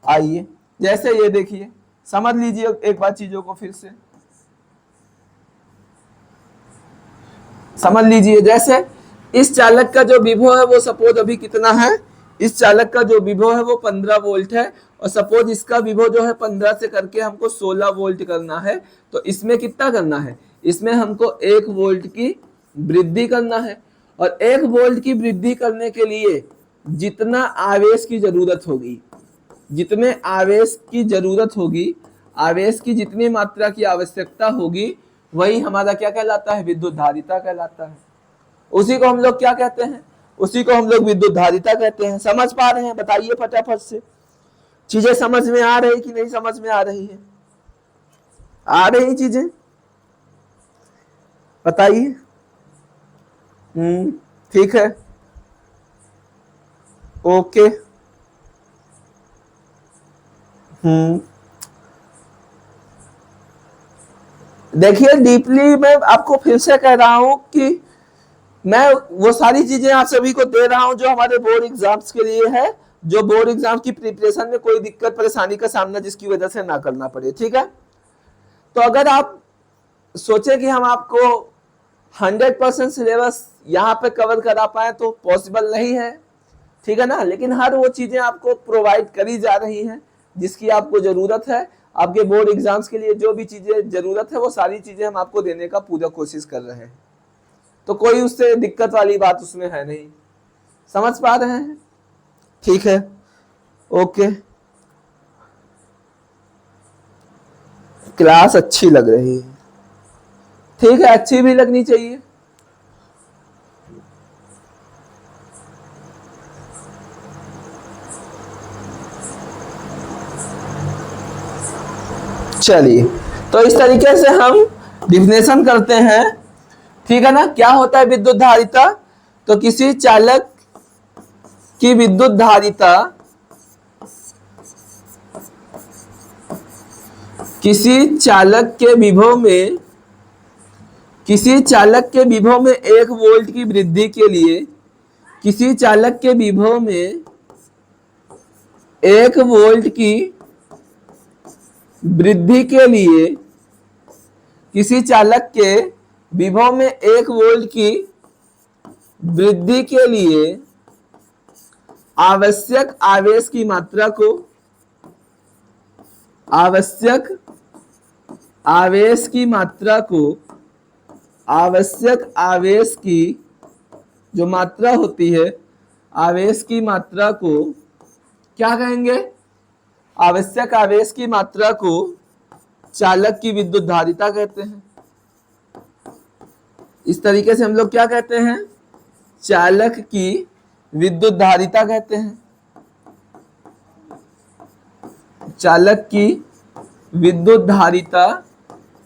आइए, जैसे ये देखिए, समझ लीजिए एक बार चीजों को फिर से समझ लीजिए। जैसे इस चालक का जो विभव है वो सपोज अभी कितना है? इस चालक का जो विभव है वो 15 वोल्ट है, और सपोज इसका विभव जो है 15 से करके हमको 16 वोल्ट करना है। तो इसमें कितना करना है? इसमें हमको 1 वोल्ट की वृद्धि करना है। और 1 वोल्ट की वृद्धि करने के लिए जितना आवेश की जरूरत होगी, जितने आवेश की जरूरत होगी, आवेश की जितनी मात्रा की आवश्यकता होगी, वही हमारा क्या कहलाता है? विद्युत धारिता कहलाता है। उसी को हम लोग क्या कहते हैं? उसी को हम लोग विद्युत धारिता कहते हैं। समझ पा रहे हैं? बताइए फटाफट से। चीजें समझ में आ रही कि नहीं समझ में आ रही है? आ रही चीजें? बताइए। ठीक है, ओके। देखिए डीपली मैं आपको फिर से कह रहा हूं कि मैं वो सारी चीजें आप सभी को दे रहा हूं जो हमारे बोर्ड एग्जाम्स के लिए है, जो बोर्ड एग्जाम की प्रिपरेशन में कोई दिक्कत परेशानी का सामना जिसकी वजह से ना करना पड़े, ठीक है। तो अगर आप सोचे कि हम आपको 100% सिलेबस यहाँ पे कवर करा पाए तो पॉसिबल नहीं है, ठीक है ना, लेकिन हर वो चीजें आपको प्रोवाइड करी जा रही हैं जिसकी आपको जरूरत है। आपके बोर्ड एग्जाम्स के लिए जो भी चीजें जरूरत है वो सारी चीजें हम आपको देने का पूरा कोशिश कर रहे हैं, तो कोई उससे दिक्कत वाली बात उसमें है नहीं। समझ पा रहे हैं? ठीक है, ओके। क्लास अच्छी लग रही है, ठीक है, अच्छी भी लगनी चाहिए। चलिए, तो इस तरीके से हम डिफिनेशन करते हैं, ठीक है ना। क्या होता है विद्युत धारिता? तो किसी चालक की विद्युत धारिता किसी चालक के विभव में 1 वोल्ट की वृद्धि के लिए, किसी चालक के विभव में 1 वोल्ट की वृद्धि के लिए, किसी चालक के विभव में 1 वोल्ट की वृद्धि के लिए आवश्यक आवेश की मात्रा को, आवश्यक आवेश की जो मात्रा होती है, आवेश की मात्रा को क्या कहेंगे? आवश्यक आवेश की मात्रा को चालक की विद्युत धारिता कहते हैं। इस तरीके से हम लोग क्या कहते हैं? चालक की विद्युत धारिता कहते हैं। चालक की विद्युत धारिता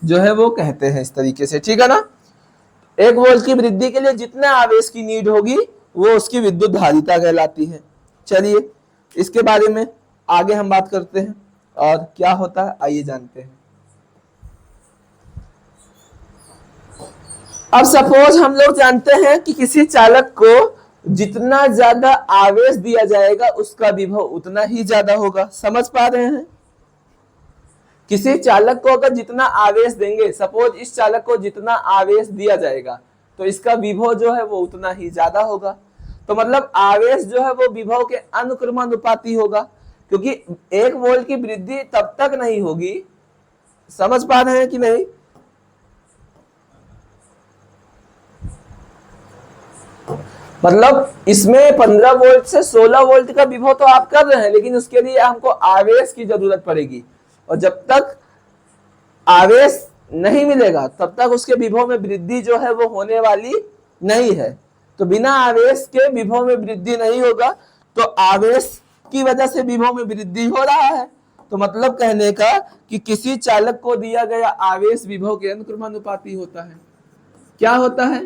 जो है वो कहते हैं इस तरीके से, ठीक है ना। 1 वोल्ट की वृद्धि के लिए जितना आवेश की नीड होगी वो उसकी विद्युत धारिता कहलाती है। चलिए इसके बारे में आगे हम बात करते हैं और क्या होता है आइए जानते हैं। अब सपोज हम लोग जानते हैं कि किसी चालक को जितना ज्यादा आवेश दिया जाएगा उसका विभव उतना ही ज्यादा होगा। समझ पा रहे हैं? किसी चालक को अगर जितना आवेश देंगे, सपोज इस चालक को जितना आवेश दिया जाएगा तो इसका विभव जो है वो उतना ही ज्यादा होगा। तो मतलब आवेश जो है वो विभव के अनुक्रमानुपाती होगा, क्योंकि 1 वोल्ट की वृद्धि तब तक नहीं होगी। समझ पा रहे हैं कि नहीं? मतलब इसमें 15 वोल्ट से 16 वोल्ट का विभव तो आप कर रहे हैं, लेकिन उसके लिए हमको आवेश की जरूरत पड़ेगी, और जब तक आवेश नहीं मिलेगा तब तक उसके विभव में वृद्धि जो है वो होने वाली नहीं है। तो बिना आवेश के विभव में वृद्धि नहीं होगा, तो आवेश की वजह से विभव में वृद्धि हो रहा है। तो मतलब कहने का कि किसी चालक को दिया गया आवेश विभव के अनुक्रमानुपाती होता है। क्या होता है?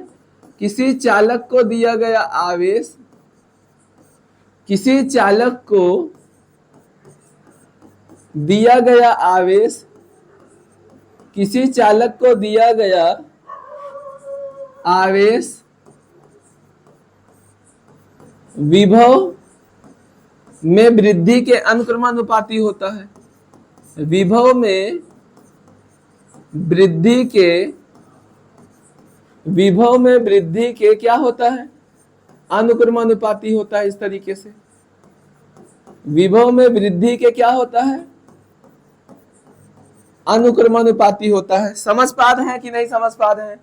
किसी चालक को दिया गया आवेश, किसी चालक को दिया गया आवेश, किसी चालक को दिया गया आवेश विभव में वृद्धि के अनुक्रमानुपाती होता है। विभव में वृद्धि के क्या होता है? अनुक्रमानुपाती होता है। इस तरीके से विभव में वृद्धि के क्या होता है? अनुक्रमानुपाती होता है। समझ पा रहे हैं कि नहीं समझ पा रहे हैं?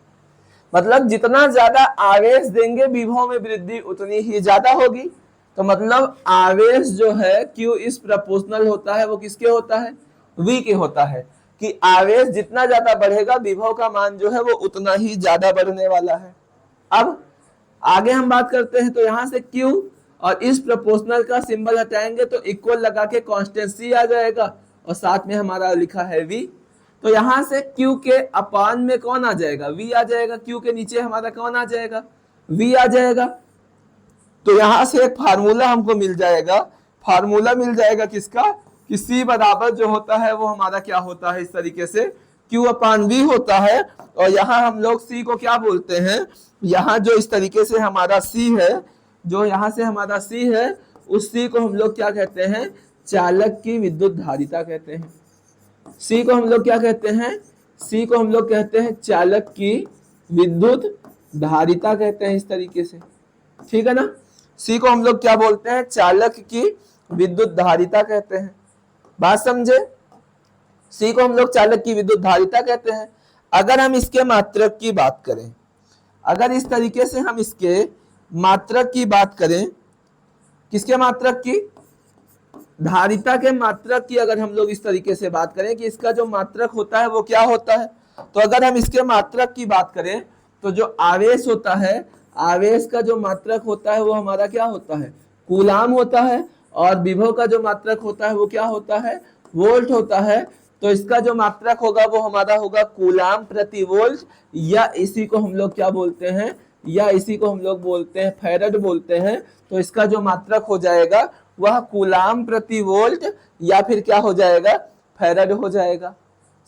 मतलब जितना ज्यादा आवेश देंगे विभव में वृद्धि उतनी ही ज्यादा होगी। तो मतलब आवेश जो है Q इस प्रोपोर्शनल होता है, वो किसके होता है? V के होता है, कि आवेश जितना ज्यादा बढ़ेगा विभव का मान जो है वो उतना ही ज्यादा बढ़ने वाला है। अब आगे हम बात करते हैं, तो यहां से Q और इस प्रोपोर्शनल का सिंबल हटाएंगे तो इक्वल लगा के कॉन्स्टेंसी आ जाएगा, और साथ में हमारा लिखा है V। तो यहां से Q के अपान में कौन आ जाएगा? V आ जाएगा। Q के नीचे हमारा कौन आ जाएगा? V आ जाएगा। तो यहां से एक फार्मूला हमको मिल जाएगा। फार्मूला मिल जाएगा किसका? कि C बराबर जो होता है वो हमारा क्या होता है? इस तरीके से Q अपान V होता है। और यहाँ हम लोग C को क्या बोलते हैं, यहाँ जो इस तरीके से हमारा C है, जो यहाँ से हमारा C है, उस C को हम लोग क्या कहते हैं, चालक की विद्युत धारिता कहते हैं। C को हम लोग क्या कहते हैं, C को हम लोग कहते हैं चालक की विद्युत धारिता कहते हैं, इस तरीके से, ठीक है ना। C को हम लोग क्या बोलते हैं, चालक की विद्युत धारिता कहते हैं। बात समझे, C को हम लोग चालक की विद्युत धारिता कहते हैं। अगर हम इसके मात्रक की बात करें, अगर इस तरीके से हम इसके मात्रक की बात करें, किसके मात्रक की, धारिता के मात्रक की अगर हम लोग इस तरीके से बात करें कि इसका जो मात्रक होता है वो क्या होता है, तो अगर हम इसके मात्रक की बात करें तो जो आवेश होता है, आवेश का जो मात्रक होता है वो हमारा क्या होता है, कूलाम होता है। और विभव का जो मात्रक होता है वो क्या होता है, वोल्ट होता है। तो इसका जो मात्रक होगा वो हमारा होगा कूलाम प्रति वोल्ट, या इसी को हम लोग क्या बोलते हैं, या इसी को हम लोग बोलते हैं फैरड बोलते हैं। तो इसका जो मात्रक हो जाएगा वह कूलाम प्रति वोल्ट या फिर क्या हो जाएगा, फैरड हो जाएगा।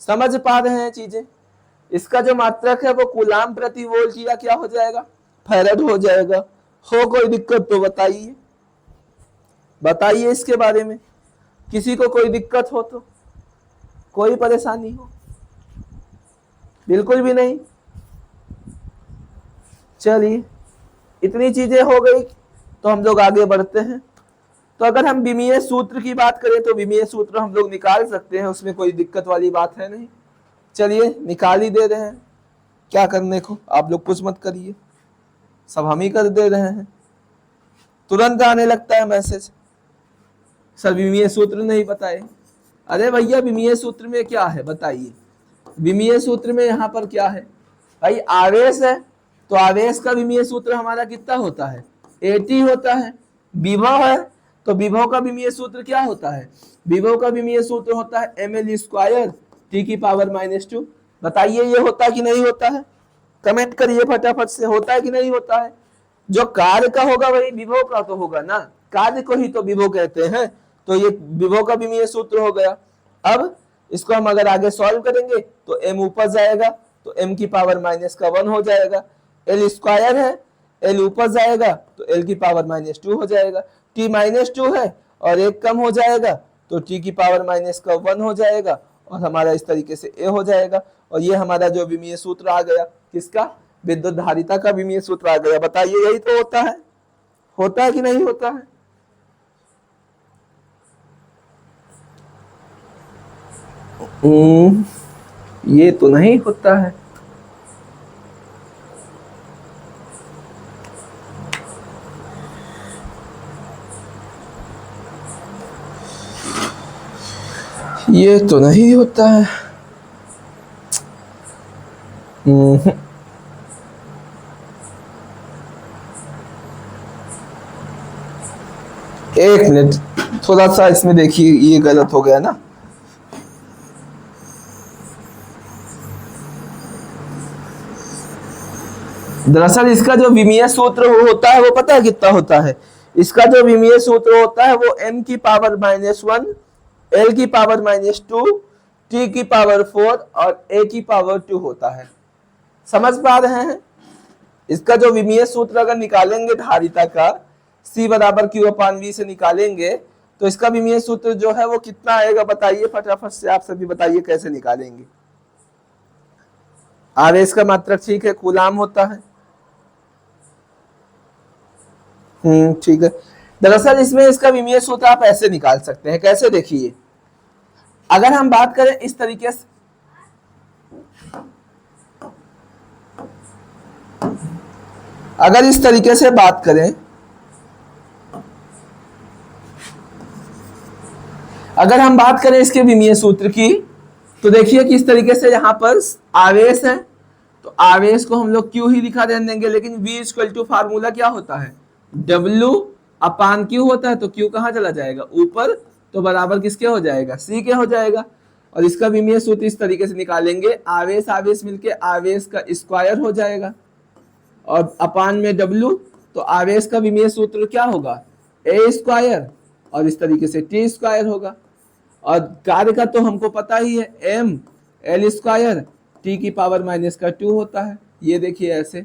समझ पा रहे हैं चीजें, इसका जो मात्रक है वो कूलाम प्रति वोल्ट या क्या हो जाएगा, फैरड हो जाएगा। हो कोई दिक्कत तो बताइए, बताइए इसके बारे में, किसी को कोई दिक्कत हो तो, कोई परेशानी हो, बिल्कुल भी नहीं। चलिए इतनी चीजें हो गई तो हम लोग आगे बढ़ते हैं। तो अगर हम विमीय सूत्र की बात करें तो विमीय सूत्र हम लोग निकाल सकते हैं, उसमें कोई दिक्कत वाली बात है नहीं। चलिए निकाल ही दे रहे हैं, क्या करने को, आप लोग कुछ मत करिए, सब हम ही कर दे रहे हैं। तुरंत आने लगता है मैसेज, सर विमीय सूत्र नहीं बताए। अरे भैया विमीय सूत्र में क्या है बताइए, विमीय सूत्र में यहाँ पर क्या है भाई, आवेश है तो आवेश का विमीय सूत्र हमारा कितना होता है, AT होता है। विभव है तो विभव का विमीय सूत्र क्या होता है, विभव का विमीय सूत्र होता है ml स्क्वायर t की पावर -2। बताइए ये होता है कि नहीं होता है, कमेंट करिए फटाफट से, होता है कि नहीं होता है। जो कार्य का होगा वही विभव का तो होगा ना, कार्य को ही तो विभव कहते हैं। तो ये विभव का विमीय सूत्र हो गया। अब इसको हम अगर आगे सॉल्व करेंगे तो m ऊपर जाएगा तो m की पावर -1 हो जाएगा। l स्क्वायर है, l ऊपर जाएगा तो l की पावर -2 हो जाएगा। t -2 है और 1 कम हो जाएगा तो t की पावर -1 हो जाएगा और हमारा इस तरीके से a हो जाएगा। और ये हमारा जो विमीय सूत्र आ गया, किसका, विद्युत धारिता का विमीय सूत्र आ गया। बताइए यही तो होता है कि नहीं होता है। ये तो नहीं होता है। ये तो नहीं होता है। एक मिनट, थोड़ा सा इसमें देखिए, ये गलत हो गया ना। दरअसल इसका जो विमीय सूत्र होता है वो पता है कितना होता है, इसका जो विमीय सूत्र होता है वो m की पावर -1, l की पावर -2, t की पावर 4 और a की पावर 2 होता है। समझ पा रहे हैं। इसका जो विमीय सूत्र अगर निकालेंगे धारिता का, C बराबर Q अपान V से निकालेंगे तो इसका विमीय सूत्र जो है वो कितना आएगा बताइए फटाफट से, आप सभी बताइए कैसे निकालेंगे। आवेश का मात्रक ठीक है, कूलाम होता है। ठीक है। दरअसल इसमें इसका विमीय सूत्र आप ऐसे निकाल सकते हैं, कैसे देखिए, अगर हम बात करें इस तरीके से, अगर इस तरीके से बात करें, अगर हम बात करें इसके विमीय सूत्र की, तो देखिए कि इस तरीके से यहाँ पर आवेश है तो आवेश को हम लोग Q ही लिखा देंगे, लेकिन V इक्वल टू फार्मूला क्या होता है, W अपान Q होता है। तो Q कहाँ चला जाएगा, ऊपर, तो बराबर किसके हो जाएगा, C के हो जाएगा। और इसका विमीय सूत्र इस तरीके से निकालेंगे, आवेश आवेश मिलके आवेश का स्क्वायर हो जाएगा और अपान में W, तो आवेश का विमीय सूत्र क्या होगा, A स्क्वायर और इस तरीके से T स्क्वायर होगा। और कार्य का तो हमको पता ही है, एल स्क्वायर टी की पावर माइनस का 2 होता है। ये देखिए ऐसे,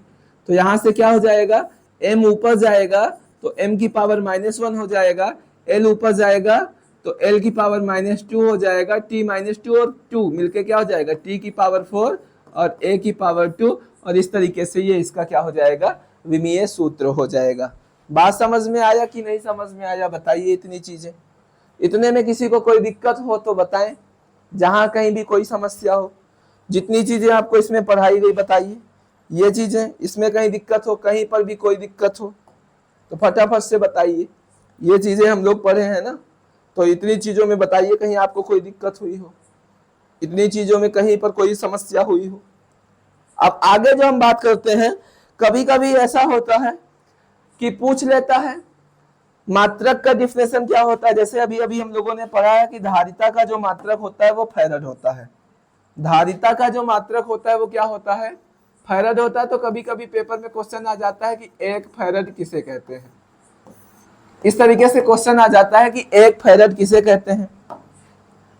तो यहाँ से क्या हो जाएगा, m ऊपर जाएगा तो m की पावर -1 हो जाएगा, l ऊपर जाएगा तो l की पावर -2 हो जाएगा, t -2 और 2 मिलके क्या हो जाएगा, t की पावर 4 और a की पावर 2, और इस तरीके से ये इसका क्या हो जाएगा, विमीय सूत्र हो जाएगा। बात समझ में आया कि नहीं समझ में आया, बताइए। इतनी चीजें, इतने में किसी को कोई दिक्कत हो तो बताएं, जहां कहीं भी कोई समस्या हो। जितनी चीजें आपको इसमें पढ़ाई गई बताइए, ये चीजें इसमें कहीं दिक्कत हो, कहीं पर भी कोई दिक्कत हो तो फटाफट से बताइए। ये चीजें हम लोग पढ़े हैं ना, तो इतनी चीजों में बताइए कहीं आपको कोई दिक्कत हुई हो, इतनी चीजों में कहीं पर कोई समस्या हुई हो। अब आगे जो हम बात करते हैं, कभी कभी ऐसा होता है कि पूछ लेता है मात्रक का डिफिनेशन क्या होता है। जैसे अभी अभी हम लोगों ने पढ़ा है कि धारिता का जो मात्रक होता है वो फैरड होता है। धारिता का जो मात्रक होता है वो क्या होता है, फैरड होता है। तो कभी कभी पेपर में क्वेश्चन आ जाता है कि एक फैरड किसे कहते हैं, इस तरीके से क्वेश्चन आ जाता है कि एक फैरड किसे कहते हैं,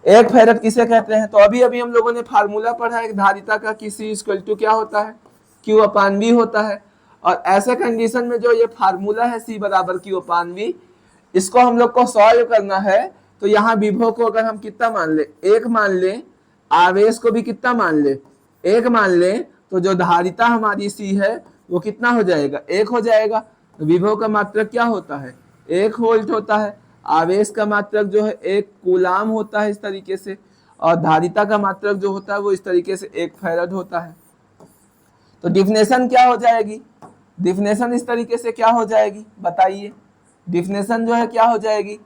एक फैरड किसे कहते हैं। तो अभी अभी हम लोगों ने फार्मूला पढ़ा है धारिता का कि C इक्वल टू क्या होता है, Q अपान V होता है। और ऐसे कंडीशन में जो ये फार्मूला है C बराबर Q अपान V, इसको हम लोग को सॉल्व करना है। तो यहाँ विभव को अगर हम कितना मान ले, एक मान ले, आवेश को भी कितना मान ले, एक मान ले, तो जो धारिता हमारी C है वो कितना हो जाएगा, एक हो जाएगा। विभव का मात्रक क्या होता है, 1 वोल्ट होता है। आवेश का मात्रक जो है 1 कूलाम होता है इस तरीके से, और धारिता का मात्रक जो होता है वो इस तरीके से 1 फैरड होता है। तो डिफिनेशन क्या हो जाएगी, डिफिनेशन इस तरीके से क्या हो जाएगी बताइए। डिफिनेशन जो है क्या हो जाएगी,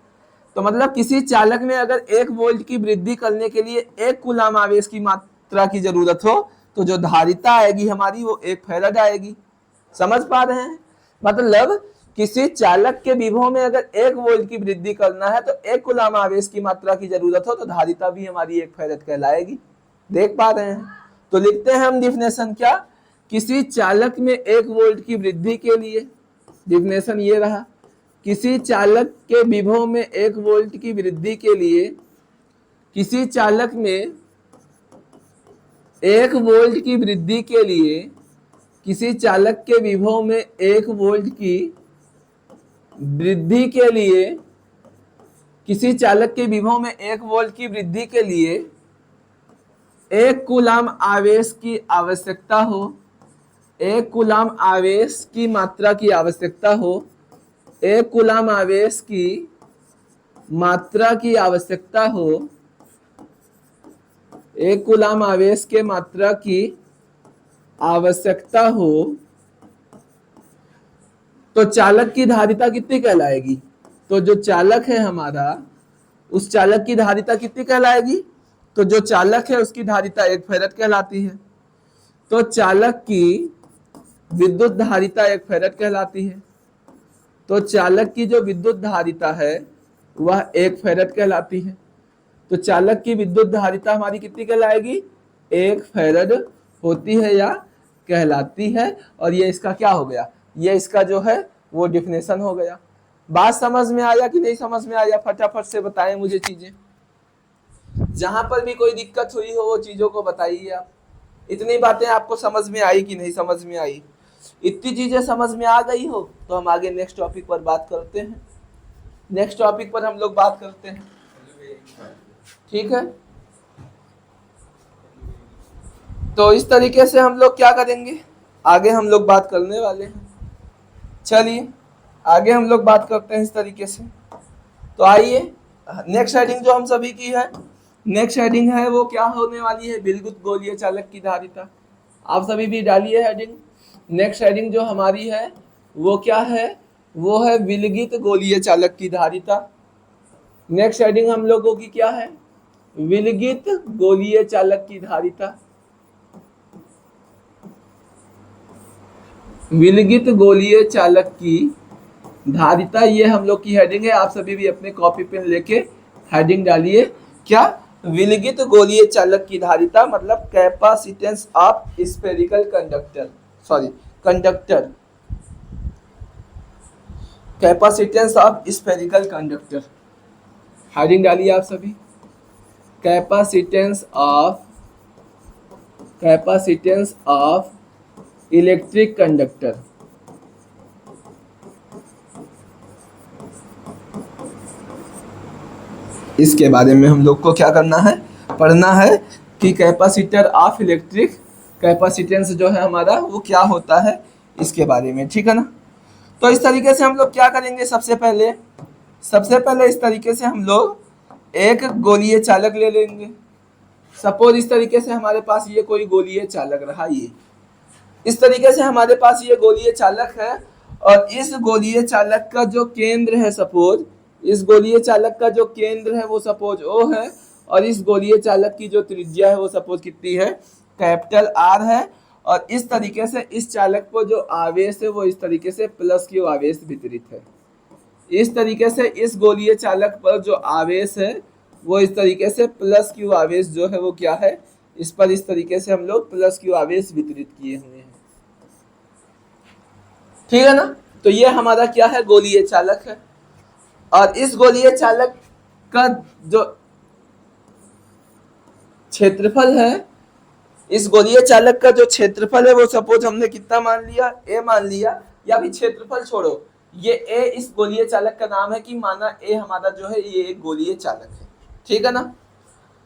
तो मतलब किसी चालक में अगर 1 वोल्ट की वृद्धि करने के लिए 1 कूलाम आवेश की मात्रा की जरूरत हो, तो जो धारिता आएगी हमारी वो 1 फैरड आएगी। समझ पा रहे हैं, मतलब किसी चालक के विभव में अगर 1 वोल्ट की वृद्धि करना है तो 1 कूलाम आवेश की मात्रा की जरूरत हो, तो धारिता भी हमारी 1 फैरड कहलाएगी। देख पा रहे हैं, तो लिखते हैं हम डिफिनेशन क्या, किसी चालक में 1 वोल्ट की वृद्धि के लिए, डिफिनेशन ये रहा, किसी चालक के विभव में 1 वोल्ट की वृद्धि के लिए, किसी चालक में 1 वोल्ट की वृद्धि के लिए, किसी चालक के विभव में 1 वोल्ट की वृद्धि के लिए, किसी चालक के विभव में 1 वोल्ट की वृद्धि के लिए 1 कूलाम आवेश की आवश्यकता हो, 1 कूलाम आवेश की मात्रा की आवश्यकता हो, 1 कूलाम आवेश की मात्रा की आवश्यकता हो, 1 कूलाम आवेश के मात्रा की आवश्यकता हो, तो चालक की धारिता कितनी कहलाएगी। तो जो चालक है हमारा, उस चालक की धारिता कितनी कहलाएगी, तो जो चालक है उसकी धारिता 1 फैरड कहलाती है। तो चालक की विद्युत धारिता 1 फैरड कहलाती है। तो चालक की जो विद्युत धारिता है वह 1 फैरड कहलाती है। तो चालक की विद्युत धारिता हमारी कितनी कहलाएगी, 1 फैरड होती है या कहलाती है। और ये इसका क्या हो गया, ये इसका जो है वो डिफिनेशन हो गया। बात समझ में आया कि नहीं समझ में आया, फटाफट से बताएं मुझे चीजें। जहां पर भी कोई दिक्कत हुई हो वो चीजों को बताइए आप। इतनी बातें आपको समझ में आई कि नहीं समझ में आई, इतनी चीजें समझ में आ गई हो तो हम आगे नेक्स्ट टॉपिक पर बात करते हैं। नेक्स्ट टॉपिक पर हम लोग बात करते हैं, ठीक है। तो इस तरीके से हम लोग क्या करेंगे, आगे हम लोग बात करने वाले हैं। चलिए आगे हम लोग बात करते हैं इस तरीके से। तो आइए, नेक्स्ट हेडिंग जो हम सभी की है, नेक्स्ट हेडिंग है वो क्या होने वाली है, विद्युत गोलीय चालक की धारिता। आप सभी भी डालिए हेडिंग। नेक्स्ट हेडिंग जो हमारी है वो क्या है, वो है विलगित गोलीय चालक की धारिता। नेक्स्ट हेडिंग हम लोगों की क्या है, विलगित गोलीय चालक की धारिता। विलगित गोलीय चालक की धारिता, ये हम लोग की हेडिंग है। आप सभी भी अपने कॉपी पेन लेके हेडिंग डालिए, क्या, विलगित गोलीय चालक की धारिता, मतलब capacitance of spherical conductor, sorry conductor, capacitance of spherical conductor. Heading डालिए आप सभी, capacitance of capacitance of electric conductor. इसके बारे में हम लोग को क्या करना है, पढ़ना है कि कैपेसिटर ऑफ इलेक्ट्रिक कैपेसिटेंस जो है हमारा वो क्या होता है, इसके बारे में, ठीक है ना। तो इस तरीके से हम लोग क्या करेंगे, सबसे पहले इस तरीके से हम लोग एक गोलीय चालक ले लेंगे। सपोज इस तरीके से हमारे पास ये कोई गोलीय चालक रहा, ये इस तरीके से हमारे पास ये गोलीय चालक है, और इस गोलीय चालक का जो केंद्र है, सपोज इस गोलीय चालक का जो केंद्र है वो सपोज O है, और इस गोलीय चालक की जो त्रिज्या है वो सपोज कितनी है, कैपिटल R है। और इस तरीके से इस चालक को जो आवेश है वो इस तरीके से प्लस Q आवेश वितरित है। इस तरीके से इस गोलीय चालक पर जो आवेश है वो इस तरीके से प्लस Q आवेश जो है वो क्या है, इस पर इस तरीके से हम लोग प्लस Q आवेश वितरित किए हुए हैं, ठीक है ना। तो ये हमारा क्या है, गोलीय चालक है। और इस गोलीय चालक का जो क्षेत्रफल है, इस गोलीय चालक का जो क्षेत्रफल है वो सपोज हमने कितना मान लिया, A मान लिया, या भी क्षेत्रफल छोड़ो, ये A इस गोलीय चालक का नाम है कि माना A हमारा जो है ये एक गोलीय चालक है, ठीक है ना।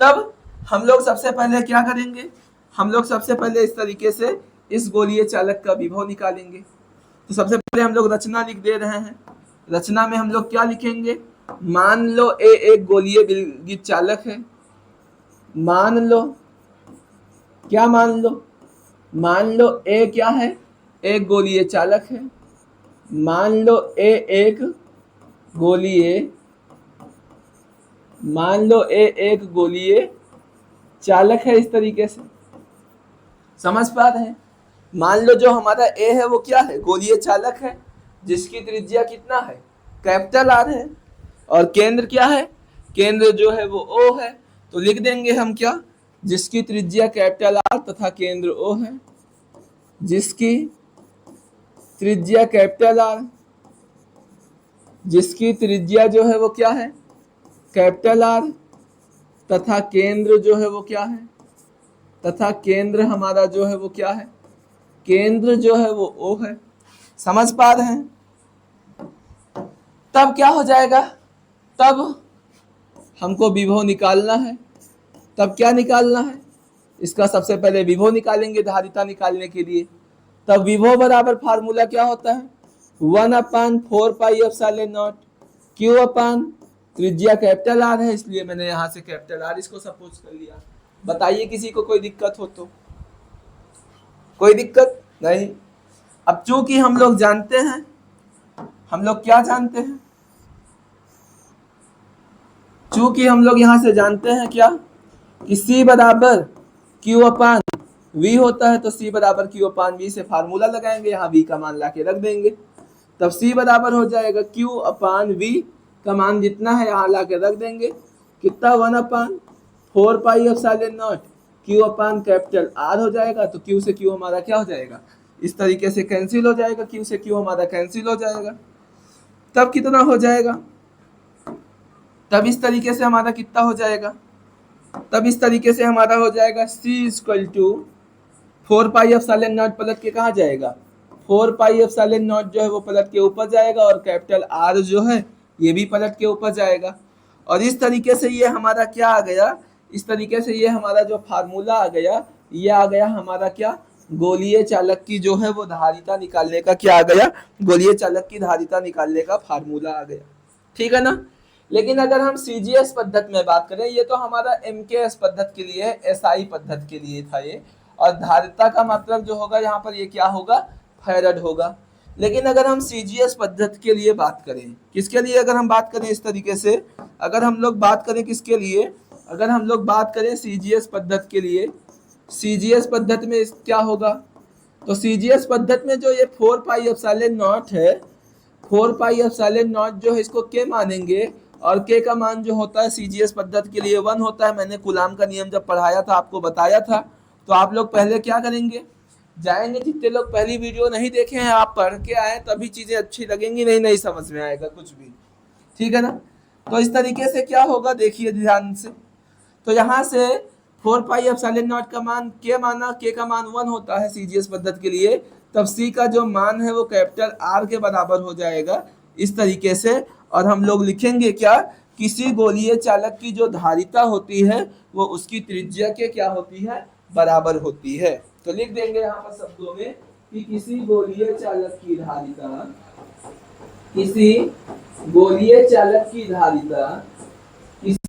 तब हम लोग सबसे पहले क्या करेंगे, हम लोग सबसे पहले इस तरीके से इस गोलीय चालक का विभव निकालेंगे। तो सबसे पहले हम लोग रचना लिख दे रहे हैं। रचना में हम लोग क्या लिखेंगे, मान लो A एक गोलीय विद्युत चालक है, मान लो क्या, मान लो A क्या है, एक गोलीय चालक है, मान लो A एक गोलीय चालक है, इस तरीके से समझ पा रहे हैं। मान लो जो हमारा A है वो क्या है, गोलीय चालक है, जिसकी त्रिज्या कितना है, कैपिटल R है, और केंद्र क्या है, केंद्र जो है वो O है। तो लिख देंगे हम क्या, जिसकी त्रिज्या कैपिटल R तथा केंद्र O है, जिसकी त्रिज्या कैपिटल R, जिसकी त्रिज्या जो है वो क्या है, कैपिटल R, तथा केंद्र जो है वो क्या है, तथा केंद्र हमारा जो है वो क्या है, केंद्र जो है वो O है। समझ पा रहे हैं। तब क्या हो जाएगा, तब हमको विभव निकालना है। तब क्या निकालना है, इसका सबसे पहले विभव निकालेंगे धारिता निकालने के लिए। तब विभव बराबर फार्मूला क्या होता है, 1/4πε0 Q अपान त्रिज्या कैपिटल R है, इसलिए मैंने यहाँ से कैपिटल R इसको सपोज कर लिया। बताइए किसी को कोई दिक्कत हो तो, कोई दिक्कत नहीं। अब चूंकि हम लोग जानते हैं, हम लोग क्या जानते हैं, चूंकि हम लोग यहाँ से जानते हैं क्या कि C बराबर Q अपान V होता है, तो C बराबर Q अपान V से फार्मूला लगाएंगे, यहाँ V का मान लाके रख देंगे। तब C बराबर हो जाएगा Q अपान V का मान जितना है यहाँ लाके रख देंगे, कितना 1/4πε0 Q अपान कैपिटल R हो जाएगा। तो Q से Q हमारा क्या हो जाएगा, इस तरीके से कैंसिल हो जाएगा, Q से Q हमारा कैंसिल हो जाएगा। तब कितना हो जाएगा, तब इस तरीके से हमारा कितना हो जाएगा, तब इस तरीके से हमारा हो जाएगा C = 4πε0 पलट के कहाँ जाएगा, 4πε0 जो है वो पलट के ऊपर जाएगा, और कैपिटल R जो है ये भी पलट के ऊपर जाएगा। और इस तरीके से ये हमारा क्या आ गया, इस तरीके से ये हमारा जो फार्मूला आ गया, ये आ गया हमारा क्या, गोलीय चालक की जो है वो धारिता निकालने का क्या आ गया, गोलीय चालक की धारिता निकालने का फार्मूला आ गया, ठीक है ना। लेकिन अगर हम CGS पद्धति में बात करें, ये तो हमारा MKS पद्धति के लिए, SI पद्धति के लिए था ये, और धारिता का मतलब जो होगा यहाँ पर ये क्या होगा, फैरड होगा। लेकिन अगर हम CGS पद्धति के लिए बात करें, किसके लिए अगर हम बात करें, इस तरीके से अगर हम लोग बात करें किसके लिए, अगर हम लोग बात करें CGS पद्धति के लिए, CGS पद्धति में क्या होगा, तो CGS पद्धति में जो ये 4πε0 है, 4πε0 जो है इसको K मानेंगे, और K का मान जो होता है CGS पद्धति के लिए 1 होता है। मैंने कूलाम का नियम जब पढ़ाया था आपको बताया था। तो आप लोग पहले क्या करेंगे, जाएंगे, जितने लोग पहली वीडियो नहीं देखे हैं आप पढ़ के आए, तभी चीज़ें अच्छी लगेंगी, नहीं समझ में आएगा कुछ भी, ठीक है ना। तो इस तरीके से क्या होगा, देखिए ध्यान से। तो यहाँ से 4 पाई एप्सिलॉन नॉट का मान के माना, के का मान 1 होता है सीजीएस पद्धति के लिए, तब सी का जो मान है वो कैपिटल आर के बराबर हो जाएगा इस तरीके से। और हम लोग लिखेंगे क्या, किसी गोलीय चालक की जो धारिता होती है वो उसकी त्रिज्या के क्या होती है, बराबर होती है। तो लिख देंगे यहाँ पर शब्दों में कि किसी गोलीय चालक की धारिता, किसी गोलीय चालक की धारिता किसी